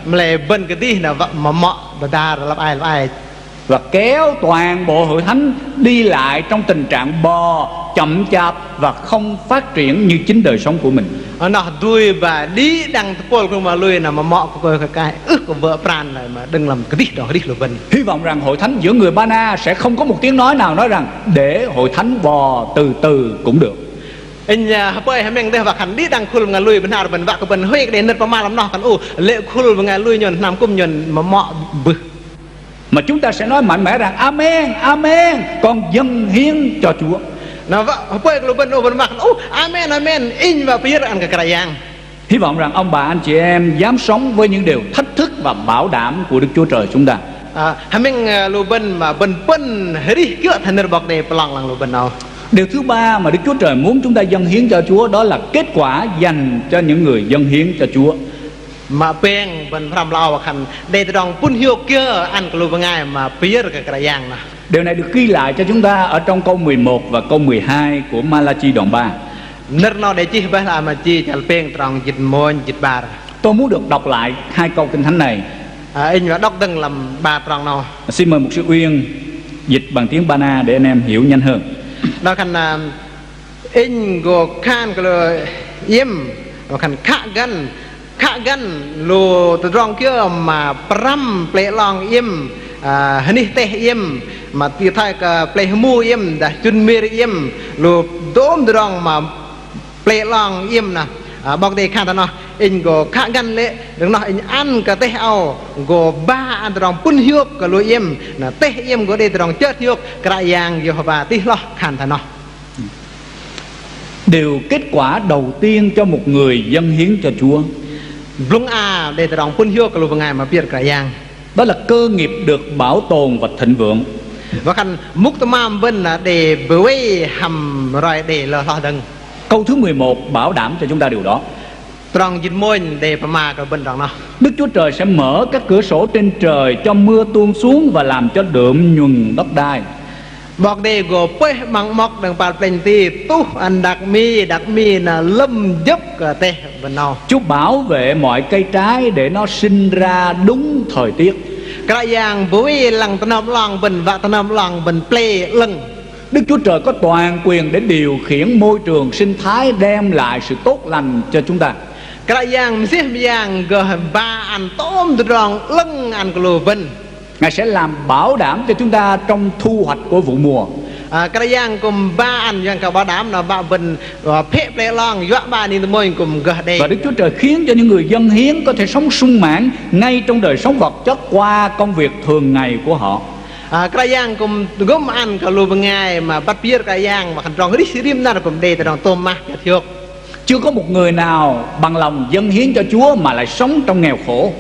Mà lại bên cái đi là mà mọ đa là làm ai và kéo toàn bộ hội thánh đi lại trong tình trạng bò chậm chạp và không phát triển như chính đời sống của mình. Nó đuôi và đi đằng pol không mà lui là mà mọ của cái của vợ pran này mà đừng làm cái đi là bên. Hy vọng rằng hội thánh giữa người Ba Na sẽ không có một tiếng nói nào nói rằng để hội thánh bò từ từ cũng được. Anh bây giờ mình đây và khăn đi đằng khul ngà lui bên nào bên vạ của bên hơi cái đến mà làm nó khăn lệ khul ngà lui nhon nằm cung nhon mà mọ bự. Mà chúng ta sẽ nói mạnh mẽ rằng amen, amen, con dâng hiến cho Chúa. Nó vợ bây giờ bên mặt amen, amen, in và bây giờ ăn cái giang. Hy vọng rằng ông bà anh chị em dám sống với những điều thách thức và bảo đảm của Đức Chúa Trời chúng ta. Mình lô bên mà bên đi kia thành ra bọc đề plong lăng lô bên nào. Điều thứ ba mà Đức Chúa Trời muốn chúng ta dâng hiến cho Chúa đó là kết quả dành cho những người dâng hiến cho Chúa. Mà bèn bên làm lao và khăn đây trong phun hiệu kia ăn cái lô bên ngay mà bây giờ cái giang nè. Điều này được ghi lại cho chúng ta ở trong câu 11 và câu 12 của Ma-la-chi đoạn 3. Nơi nào để chi phải là mà chi chả bèn trong dịch môn dịch bà. Tôi muốn được đọc lại hai câu Kinh Thánh này. In và đọc từng làm ba tròn nào. Xin mời Mục sư Uyên dịch bằng tiếng Ba Na để anh em hiểu nhanh hơn. Đó khăn in go khan cái lời im và khăn khạ gan lô từ rong kia mà pram ple long im hani te im mà tia thay cái ple mu im đã chun mir im lô đốm từ rong mà ple long im nè bọc đây khan nó in go khạ gan lệ đừng nói in ăn cái te ao go ba ăn từ rong pun hiu cái lô im nè te im go đây từ rong chết hiu cái yang Jehovah tí lo khan nó. Điều kết quả đầu tiên cho một người dâng hiến cho Chúa Lung để rong pun hiu cái lô ngày mà biết cái yang đó là cơ nghiệp được bảo tồn và thịnh vượng. Và khăn mục tâm am bên là để bơi hầm rồi để lờ lo đừng. Câu thứ 11 bảo đảm cho chúng ta điều đó. Trong dịch môi để mà cái bên đó nó. Đức Chúa Trời sẽ mở các cửa sổ trên trời cho mưa tuôn xuống và làm cho đượm nhuần đất đai. Bọc đề gồ bơi bằng mọc đừng bạt bình tì tu ăn đặc mi là lâm giúp cả tê bên nào. Chúa bảo vệ mọi cây trái để nó sinh ra đúng thời tiết. Cái dạng bối lăng tân hợp lòng bình và tân hợp lòng bình ple lưng. Đức Chúa Trời có toàn quyền để điều khiển môi trường sinh thái đem lại sự tốt lành cho chúng ta. Cái dạng xếp dạng gờ ba ăn tôm rong lưng ăn cừu vinh. Ngài sẽ làm bảo đảm cho chúng ta trong thu hoạch của vụ mùa. Cái dạng cùng ba ăn dạng cả bảo đảm là ba bình phê ple long dọa ba đi môi cùng gờ đây. Và Đức Chúa Trời khiến cho những người dâng hiến có thể sống sung mãn ngay trong đời sống vật chất qua công việc thường ngày của họ. Cái dạng cùng gom ăn cả lùi bằng ngày mà bắt biết cái dạng mà khăn rong rít rim na cùng đây từ rong tôm ma thiệt. Chưa có một người nào bằng lòng dâng hiến cho Chúa mà lại sống trong nghèo khổ.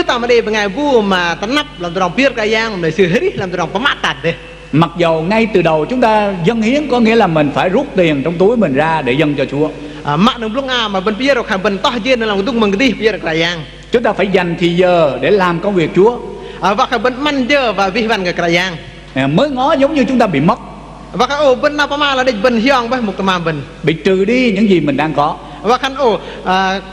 Tao mà đây bằng ngày vua mà ta nắp làm từ rong biết cái dạng để xử rít làm từ rong bám tạt đấy. Mặc dầu ngay từ đầu chúng ta dâng hiến có nghĩa là mình phải rút tiền trong túi mình ra để dâng cho Chúa. Mạng đừng lúc mà bên biết rồi khăn bên to dên là làm tung mừng đi biết cái dạng. Chúng ta phải dành thì giờ để làm công việc Chúa. Và khăn bên măn dơ và vi văn cái dạng. Mới ngó giống như chúng ta bị mất. Và khăn bên nào mà là định bên hiong với một tầm bên bị trừ đi những gì mình đang có. Và khăn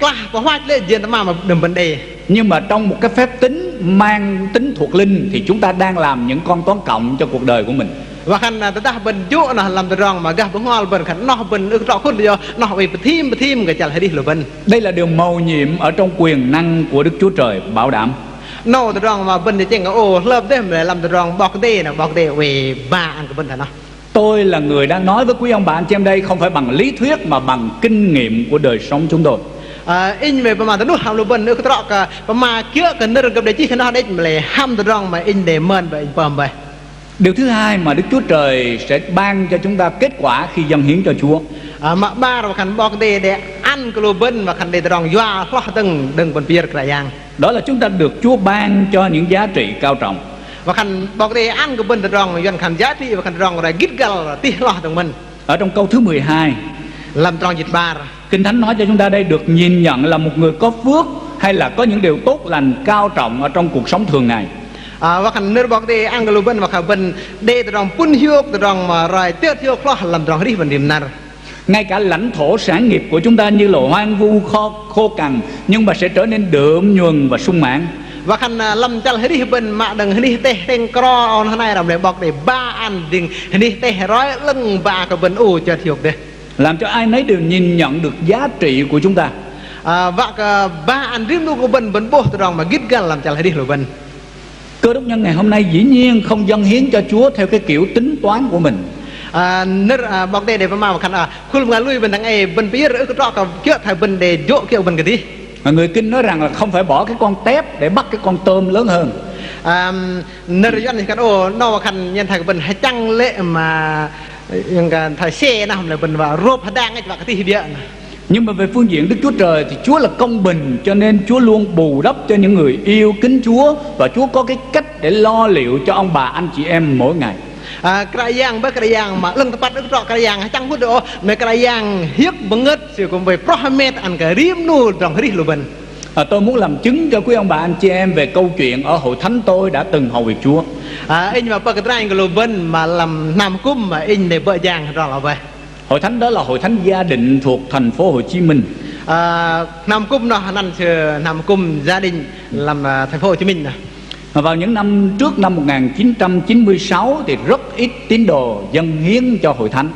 qua có hoa lên diện tầm mà đừng vấn đề. Nhưng mà trong một cái phép tính mang tính thuộc linh thì chúng ta đang làm những con toán cộng cho cuộc đời của mình. Và khăn ta bên chỗ là làm từ rong mà gặp hoa bên khăn nó bên ước rõ khôn điều nó bị thêm cái chả hay đi là bên. Đây là điều mầu nhiệm ở trong quyền năng của Đức Chúa Trời bảo đảm. Nó từ rong mà bên thì chẳng có lớp đấy để làm từ rong bọc đây về ba ăn cái bên thằng nó. Tôi là người đang nói với quý ông bà anh chị em đây không phải bằng lý thuyết mà bằng kinh nghiệm của đời sống chúng tôi. In về mà tao nuốt ham luôn bên nữa cái trọ cả mà kia cái nơi gặp đấy chỉ cái nó đấy mà lại ham từ rong mà in để mơn vậy bầm vậy. Điều thứ hai mà Đức Chúa Trời sẽ ban cho chúng ta kết quả khi dâng hiến cho Chúa. Mà ba rồi khăn bọc đây để ăn cái lô bên và khăn để rong doa lo từng đừng bên bia cái dạng. Đó là chúng ta được Chúa ban cho những giá trị cao trọng. Và khăn bọc đây ăn cái bên rong dần khăn giá trị và khăn rong rồi gít gal tí lo từng mình. Ở trong câu thứ 12 làm tròn dịch ba rồi. Kinh Thánh nói cho chúng ta đây được nhìn nhận là một người có phước hay là có những điều tốt lành cao trọng ở trong cuộc sống thường ngày. Và khăn nơi bọc đây ăn cái lô bên và khăn bên đây từ rong pun hiu từ rong mà rồi tiết hiu lo làm tròn đi bên điểm nào. Ngay cả lãnh thổ sản nghiệp của chúng ta như là hoang vu khô cằn nhưng mà sẽ trở nên đượm nhuần và sung mãn. Và khăn lâm chal hết đi bên mà đừng đi tê tên cro on này làm để bọc để ba ăn đừng đi tê rói lưng ba cái bên cho thiệt đấy. Làm cho ai nấy đều nhìn nhận được giá trị của chúng ta. Và ba ăn riêng luôn của bên bố từ rong mà gít gan làm chal hết đi rồi bên. Cơ đốc nhân ngày hôm nay dĩ nhiên không dâng hiến cho Chúa theo cái kiểu tính toán của mình. Nơi bọc đây để mà khăn khung ngà lui bên thằng ấy bên phía cái trọ cái kia thay bên để dỗ kiểu bên cái đi. Người Kinh nói rằng là không phải bỏ cái con tép để bắt cái con tôm lớn hơn. Nơi đó thì cái nó khăn nhân thay bên hay trăng lệ mà những cái thay xe nào là bên và rộp đang ấy cái gì vậy. Nhưng mà về phương diện Đức Chúa Trời thì Chúa là công bình, cho nên Chúa luôn bù đắp cho những người yêu kính Chúa. Và Chúa có cái cách để lo liệu cho ông bà anh chị em mỗi ngày. Cái dạng với cái dạng mà lưng tập được rõ cái dạng hay chăng hút được mấy cái dạng hiếp bằng ngất thì cũng về prohamet ăn cái riêng nu trong cái đi luôn bên. Tôi muốn làm chứng cho quý ông bà anh chị em về câu chuyện ở hội thánh tôi đã từng hầu việc Chúa. Anh mà cái cái luôn bên mà làm nam cúm mà anh để vợ giang rõ là vậy. Hội thánh đó là hội thánh Gia Định thuộc thành phố Hồ Chí Minh. Nam Cung nó nằm chờ Nam Cung gia đình làm thành phố Hồ Chí Minh nè. Vào những năm trước năm 1996 thì rất ít tín đồ dâng hiến cho hội thánh.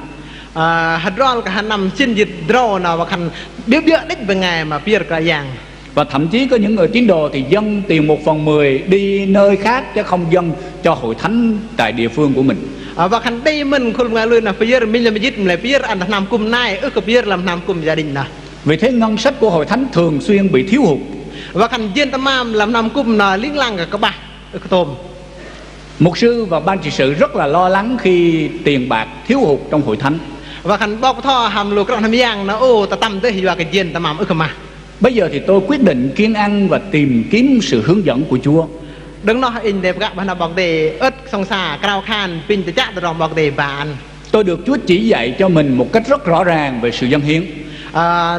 Hạt rol cả năm xin dịch rô nào và khăn biết đích về ngày mà biết cả dạng. Và thậm chí có những người tín đồ thì dâng tiền 1/10 đi nơi khác chứ không dâng cho hội thánh tại địa phương của mình. Và khăn đây mình không nghe luôn là bây giờ mình làm dịch lại bây giờ ăn Nam Cung này bây giờ làm Nam Cung gia đình nè. Vì thế ngân sách của hội thánh thường xuyên bị thiếu hụt. Và khăn dân tâm am làm Nam Cung là liên lăng cả các bạn tôm. Mục sư và ban trị sự rất là lo lắng khi tiền bạc thiếu hụt trong hội thánh. Và khăn bọc tho hàm lục trong tham giang nó ô ta tâm tới hiểu cái dân tâm am mà. Bây giờ thì tôi quyết định kiêng ăn và tìm kiếm sự hướng dẫn của Chúa. Đừng nói in đẹp gặp bạn bọc đề ớt song xa cao khan pin tự chắc từ bọc đề bạn. Tôi được Chúa chỉ dạy cho mình một cách rất rõ ràng về sự dâng hiến.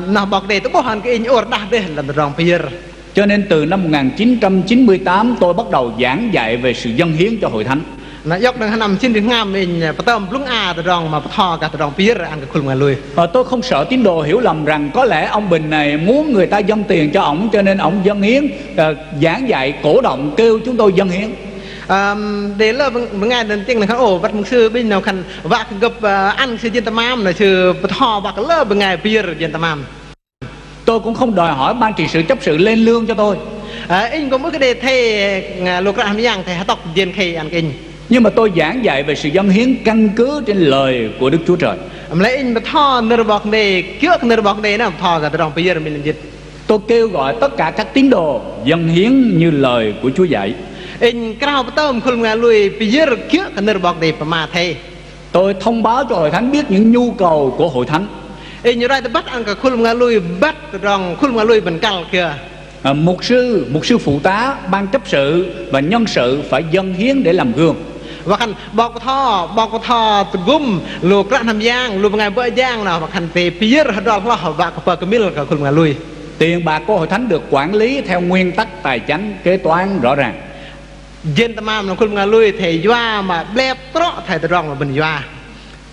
Nó bọc đề tôi có hẳn cái in ổ đạp đề là từ bây giờ. Cho nên từ năm 1998 tôi bắt đầu giảng dạy về sự dâng hiến cho hội thánh. Nó dọc đang nằm trên đường ngam mình bắt tôm lúc từ rong mà thò cả từ rong bây giờ ăn cái khung mà lui. Tôi không sợ tín đồ hiểu lầm rằng có lẽ ông Bình này muốn người ta dâng tiền cho ổng cho nên ổng dâng hiến, giảng dạy cổ động kêu chúng tôi dâng hiến. Để là một ngày đầu tiên là khăn ổ bắt mục sư bên nào khăn vạc gặp ăn sư dân tâm am là sư thò vạc lơ một ngày bây giờ dân tâm am. Tôi cũng không đòi hỏi ban trị sự chấp sự lên lương cho tôi. Anh có mỗi cái đề thề lục ra hàm giang thầy hát tóc dân khê ăn kinh. Nhưng mà tôi giảng dạy về sự dâng hiến căn cứ trên lời của Đức Chúa Trời. Lấy anh mà thò nửa bọc đề trước nửa bọc đề nó thò cả từ rong bây giờ mình làm dịch. Tôi kêu gọi tất cả các tín đồ dâng hiến như lời của Chúa dạy. Anh cao bắt tôm khung ngà lui bây giờ trước nửa bọc đề mà thầy. Tôi thông báo cho hội thánh biết những nhu cầu của hội thánh. Anh như ra tôi bắt ăn cả khung ngà lui bắt rong khung ngà lui bằng cal kia. Mục sư phụ tá, ban chấp sự và nhân sự phải dâng hiến để làm gương. Và khăn bọc thò gum lục ra hàm giang lục ngày bữa giang nào và khăn về bây giờ đó là họ vạc và cái middle cả khung ngà lui. Tiền bạc của hội thánh được quản lý theo nguyên tắc tài chánh kế toán rõ ràng. Dân tâm am là khung ngà lui thầy doa mà blep trọ thầy từ rong mà bình doa.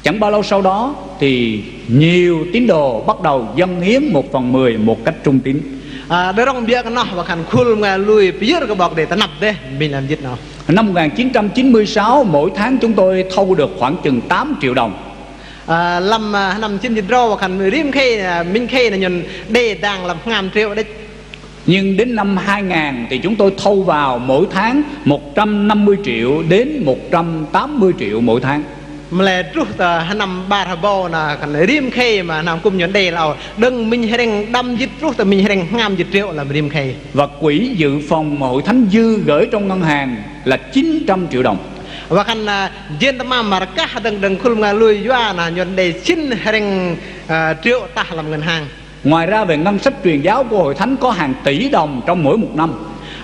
Chẳng bao lâu sau đó thì nhiều tín đồ bắt đầu dâng hiến 1/10 một cách trung tín. Đó rong bia cái nó và khăn khung ngà lui bây giờ cái bọc để ta nập đấy mình làm dịch nào. Năm 1996 mỗi tháng chúng tôi thâu được khoảng chừng 8 triệu đồng. Làm trên dịch rô và khăn riêng khê minh khê là nhìn đề đang làm 5 triệu đấy. Nhưng đến năm 2000 thì chúng tôi thâu vào mỗi tháng 150 triệu đến 180 triệu mỗi tháng. Mà là trước năm 3 bò là khăn riêng khê mà nằm cùng nhận đề là đừng mình hay đang đâm dịch trước mình hay đang 5 triệu là riêng khê. Và quỹ dự phòng mà hội thánh dư gửi trong ngân hàng là 900 triệu đồng. Và khăn dân tâm am mà các đừng khung ngà lui doa là nhận đề xin hàng triệu ta làm ngân hàng. Ngoài ra về ngân sách truyền giáo của hội thánh có hàng tỷ đồng trong mỗi một năm.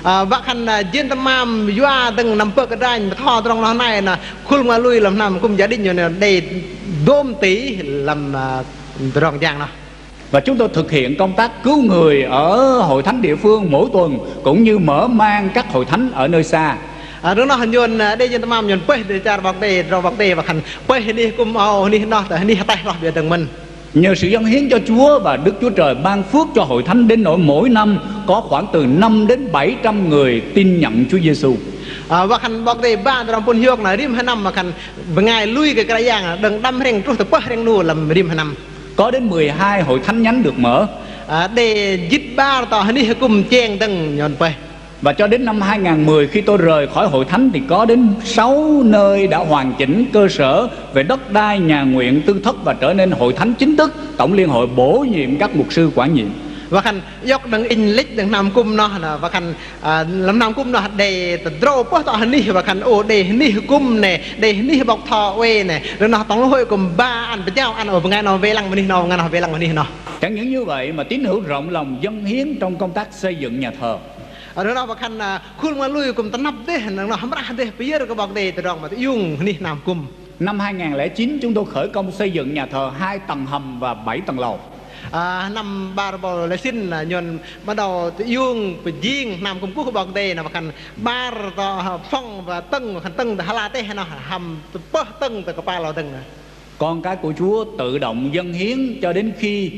Và khăn dân tâm am doa đừng nằm bơ cái đành mà thò trong nó này là khung ngà lui làm nằm cùng gia đình nhận đề đôm tỷ làm rong giang đó. Và chúng tôi thực hiện công tác cứu người ở hội thánh địa phương mỗi tuần cũng như mở mang các hội thánh ở nơi xa. Đó nó hình nhôn đây dân tâm am nhôn quay để trả bọc đề và khăn quay đi cùng ao đi nó tới đi tay lọt về từng mình. Nhờ sự dâng hiến cho Chúa và Đức Chúa Trời ban phước cho hội thánh đến nỗi mỗi năm có khoảng từ 5 đến 700 người tin nhận Chúa Giêsu. Và khăn bọc đề ba trong phun hiệp là riêng 2 năm mà khăn ngày lui cái giang đừng đâm rèn trước từ rèn nụ làm riêng 2 năm. Có đến 12 hội thánh nhánh được mở. Để dít ba tỏ đi cùng chen từng nhọn quay. Và cho đến năm 2010 khi tôi rời khỏi hội thánh thì có đến 6 nơi đã hoàn chỉnh cơ sở về đất đai, nhà nguyện, tư thất và trở nên hội thánh chính thức. Tổng liên hội bổ nhiệm các mục sư quản nhiệm. Và khăn dọc đừng in lích đừng nằm cung nó và khăn làm nằm cung nó để trâu bó tỏ hình và khăn ô để hình cung này để hình bọc thọ quê này rồi nó tổng hội cùng 3 ăn với nhau ăn ở ngày nào về lăng mà đi nào ngày nào về lăng mà đi nào. Chẳng những như vậy mà tín hữu rộng lòng dâng hiến trong công tác xây dựng nhà thờ. Đó nó và khăn khung mà lui cùng ta nắp đấy nó không ra đấy bây giờ có bọc đề từ rong mà dùng đi nằm cung. Năm 2009 chúng tôi khởi công xây dựng nhà thờ 2 tầng hầm và 7 tầng lầu. Năm 3 bò là xin là nhon bắt đầu dùng bị giang nằm cùng quốc bọc đề là khăn 3 phong và tầng khăn tầng hà la tê hay nó hầm bớt tầng từ cái ba lò tầng này. Con cái của Chúa tự động dâng hiến cho đến khi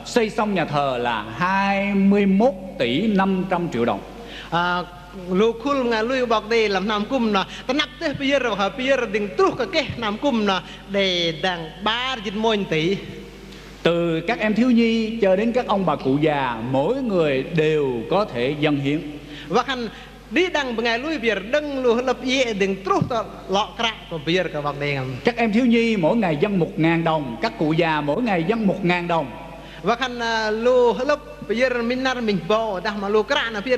xây xong nhà thờ là 21 tỷ 500 triệu đồng. Lu khul nga lui bọc đề làm nam cung nè, ta nắp tới bây giờ đừng trút cái nam cung nè để đằng 3 tỷ. Từ các em thiếu nhi cho đến các ông bà cụ già, mỗi người đều có thể dâng hiến. Và khăn đi đằng ngày lui bây giờ đừng lu lập ye đừng trút lọ cạ của bây giờ bọc đề. Các em thiếu nhi mỗi ngày dâng 1.000 đồng, các cụ già mỗi ngày dâng 1.000 đồng. Và khăn lu lập bây giờ mình bò, đằng mà lu cạ là bây giờ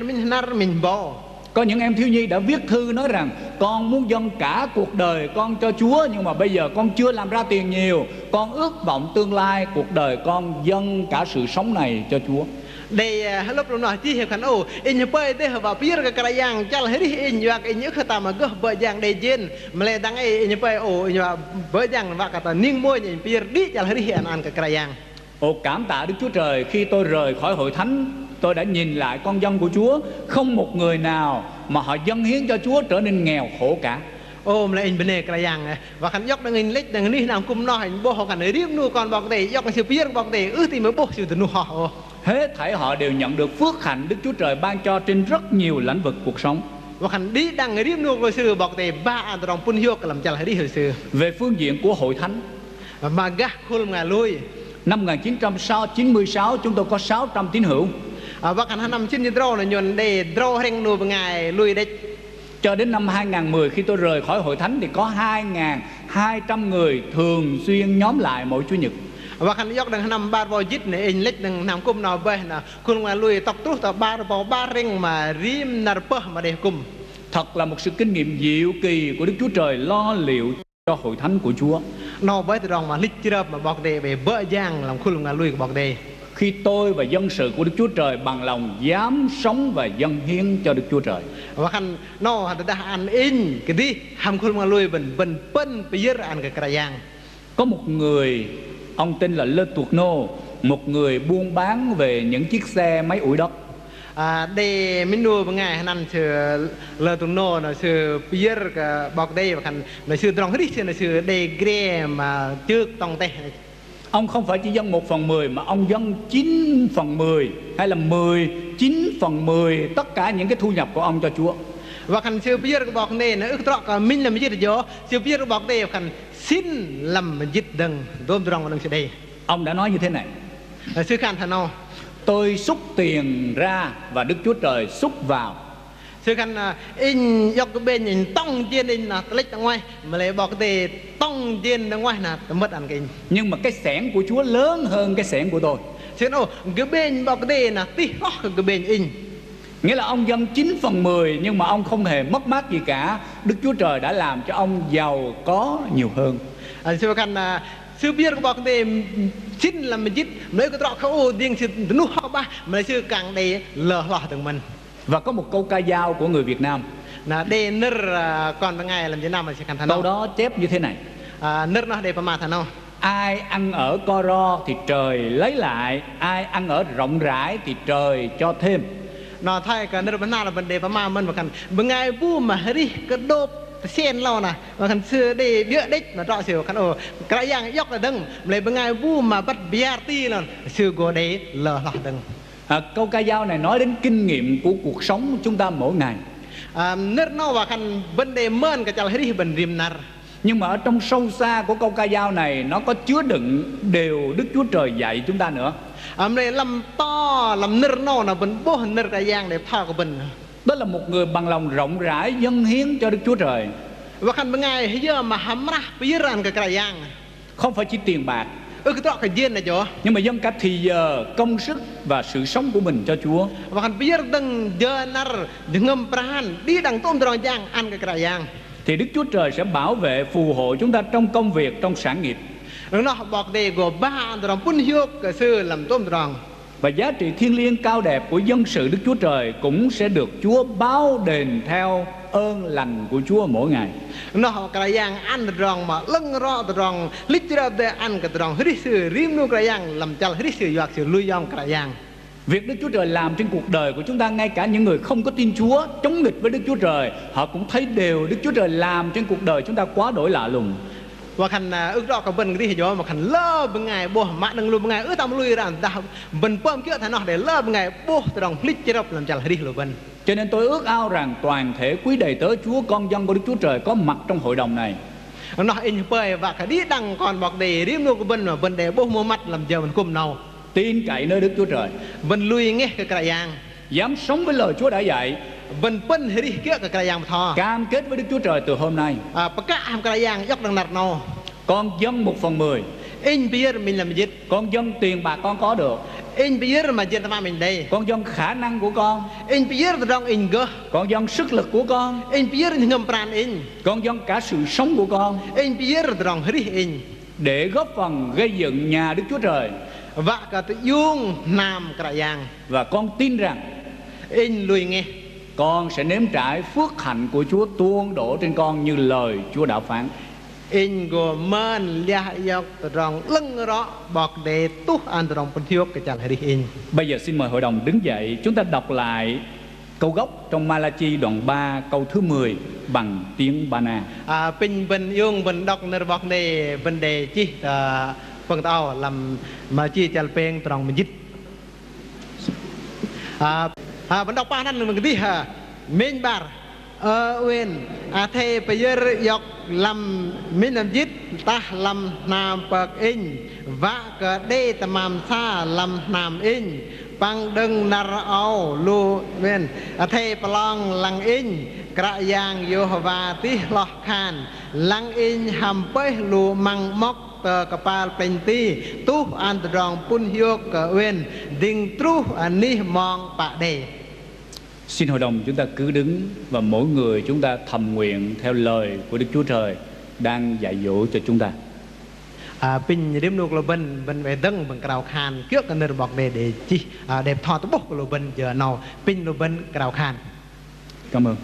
mình bò. Có những em thiếu nhi đã viết thư nói rằng con muốn dâng cả cuộc đời con cho Chúa, nhưng mà bây giờ con chưa làm ra tiền nhiều, con ước vọng tương lai cuộc đời con dâng cả sự sống này cho Chúa. Đây lúc đó nói chi hiểu khăn in bơi đây vào biết cái yang chả là hết in và cái những khởi mà cứ bơi yang đây trên mà lại đang in bơi in và bơi yang và cả niên môi nhìn biết đi chả là hết hiện ăn cái yang. Cảm tạ Đức Chúa Trời, khi tôi rời khỏi hội thánh, tôi đã nhìn lại con dân của Chúa, không một người nào mà họ dâng hiến cho Chúa trở nên nghèo khổ cả. Mà lại in bên này cái yang này và khán dốc đang in lít đang đi làm cung nói bộ họ cần riêng nu còn bọc để dốc cái sự biết bọc để thì mới bộ sự từ nu họ. Hết thảy họ đều nhận được phước hạnh Đức Chúa Trời ban cho trên rất nhiều lĩnh vực cuộc sống. Và khán đi đang riêng nu rồi sự bọc để ba anh đồng pun hiếu làm chả là đi hồi sự. Về phương diện của hội thánh, mà gác khôn ngà lui năm 1996 chúng tôi có 600 tín hữu. Và khán năm chín draw là nhuận để draw heng nu bằng ngày lui đấy. Cho đến năm 2010 khi tôi rời khỏi hội thánh thì có 2.200 người thường xuyên nhóm lại mỗi Chủ nhật. Và khán dốc đang năm ba bao dít này in lít đang nằm cung nào bê là khôn ngà lui tóc trút tóc ba bao ba ring mà rim nạp mà để cùng. Thật là một sự kinh nghiệm diệu kỳ của Đức Chúa Trời lo liệu cho hội thánh của Chúa. Nó với từ rong mà lít chưa mà bọc đề về bỡ giang làm khôn ngà lui bọc đề. Khi tôi và dân sự của Đức Chúa Trời bằng lòng dám sống và dâng hiến cho Đức Chúa Trời. Và khăn nó đã ăn in cái đi ham khôn ngà lui bần pân bây giờ ăn cái giang. Có một người, ông tên là Lê Tuột Nô, một người buôn bán về những chiếc xe máy ủi đất. Để mình nuôi bằng ngày năm sự lơ tụng nô là sự bây cái bọc đây và khăn là sự tròn hết đi là sự để ghé mà trước tông tay. Ông không phải chỉ dâng 1/10 mà ông dâng 9/10 hay là 19/10 tất cả những cái thu nhập của ông cho Chúa. Và khăn sự bây giờ cái bọc này nó ước trọ mình làm gì đó sự bây giờ cái bọc đây khăn xin làm dịch đừng đôm tròn vào đằng sự đây. Ông đã nói như thế này: sự khăn thằng nào tôi xúc tiền ra và Đức Chúa Trời xúc vào. Sự khăn in dọc cái bên nhìn tông trên in là lệch ra ngoài mà lại bọc đề tông trên ra ngoài là mất ăn cái. Nhưng mà cái xẻng của Chúa lớn hơn cái xẻng của tôi. Chứ nó cái bên bọc đề là tí hót cái bên in. Nghĩa là ông dâng 9/10 nhưng mà ông không hề mất mát gì cả. Đức Chúa Trời đã làm cho ông giàu có nhiều hơn. Sự khăn sự biết cái bọc đề chín là mình chít mấy cái trọ khâu điên sự nút họ ba mà sự càng đầy lờ lọ từng mình. Và có một câu ca dao của người Việt Nam là để nır còn bằng ngày làm thế nào mà sẽ khăn thằng câu đó chép như thế này: nır nó để mà thằng nào ai ăn ở co ro thì trời lấy lại, ai ăn ở rộng rãi thì trời cho thêm. Nó thay cái nır bên nào là vấn đề mà mình và khăn bằng ngày bu mà đi cái đốp sen lâu nè và khăn xưa để bịa đích mà trọ xỉu khăn cái dạng dốc là đừng lấy bằng ngày bu mà bắt bia ti là xưa của đấy lờ lọ đừng. Câu ca dao này nói đến kinh nghiệm của cuộc sống chúng ta mỗi ngày. Nước nó và khăn vấn đề mơn cái chào hết đi bần rìm nар. Nhưng mà ở trong sâu xa của câu ca dao này nó có chứa đựng điều Đức Chúa Trời dạy chúng ta nữa. Này làm to làm nır nó là bần bố nır cái dạng để thao của bần. Đó là một người bằng lòng rộng rãi dâng hiến cho Đức Chúa Trời. Và khăn bằng ngày bây giờ mà hắm ra bây giờ ăn cái dạng không phải chỉ tiền bạc, cái trọ cái duyên này chỗ, nhưng mà dâng cả thì giờ, công sức và sự sống của mình cho Chúa. Và khăn bây giờ đừng giờ nar đừng ngâm prahan đi đằng tôm tròn giang ăn cái giang thì Đức Chúa Trời sẽ bảo vệ phù hộ chúng ta trong công việc, trong sản nghiệp. Nó bọc đề của ba anh tròn pun hiếu cái sư làm tôm tròn. Và giá trị thiêng liêng cao đẹp của dân sự Đức Chúa Trời cũng sẽ được Chúa báo đền theo ơn lành của Chúa mỗi ngày. Nó cái giang ăn tròn mà lưng rõ tròn lít ra để ăn cái tròn hết sự rim nu cái giang làm chal hết sự giặc sự lui dòng cái giang. Việc Đức Chúa Trời làm trên cuộc đời của chúng ta, ngay cả những người không có tin Chúa, chống nghịch với Đức Chúa Trời, họ cũng thấy đều Đức Chúa Trời làm trên cuộc đời chúng ta quá đổi lạ lùng. và khăn ước đó có bên cái gì đó mà khăn lơ bên ngày bố mạ nâng luôn bên ngày tao lui ra ta bên bơm kia thằng nó để lơ bên ngày bố tao đồng lít chế độc làm chả là đi rồi bên. Cho nên tôi ước ao rằng toàn thể quý đầy tớ Chúa, con dân của Đức Chúa Trời có mặt trong hội đồng này. Nó in bơi và cái đi đằng còn bọc đề riêng luôn của bên mà bên để bố mua mắt làm giờ mình cùng nào Tin cậy nơi Đức Chúa Trời, bên lui nghe cái giang dám sống với lời Chúa đã dạy, bên bên đi kia cái giang thò cam kết với Đức Chúa Trời từ hôm nay. bậc cả ham cái giang dốc đằng nạt nào Con dâng 1/10. in bia mình làm gì Con dâng tiền bạc con có được. in bia mà dân ta mình đây Con dâng khả năng của con. in bia trong in gơ Con dâng sức lực của con. in bia thì ngầm pran in Con dâng cả sự sống của con in bia trong đi in để góp phần gây dựng nhà Đức Chúa Trời. và cả tự dung nam cái giang Và con tin rằng in lui nghe con sẽ nếm trải phước hạnh của Chúa tuôn đổ trên con như lời Chúa đã phán. in go man lia yok trong lưng đó bọc để tu an trong phân thiêu cái chả đi in. Bây giờ xin mời hội đồng đứng dậy, chúng ta đọc lại câu gốc trong Malachi đoạn 3 câu thứ 10 bằng tiếng Ba Na. Pin bên yung bên đọc nơi bọc này bên đề chi phần tao làm mà chi chả pen trong mình dít. Bên đọc ba năm mình cái gì hả? Mình bar wen thay bây giờ yok làm mình làm dít ta làm nam bậc in và cái đây tamam sa làm nam in bằng đừng nar ao lu wen thay palong lang inกระยางโยฮวาติลอคานลังอินฮัมเปลูมังมอกเตอกระปาลเป็นตีตู้อันตรองปุ่นโยกเวนดิ่งตรูอันนี้มองปะเด Xin hội đồng chúng ta cứ đứng và mỗi người chúng ta thầm nguyện theo lời của Đức Chúa Trời đang dạy dỗ cho chúng ta. ปิญริมนุกโลบันบันเวดังบังกราวคานเกี่ยวกันเนรบอกเดเดจิเดบทอตบุกโลบันเจอเนาปิญโลบันกราวคาน Cảm ơn.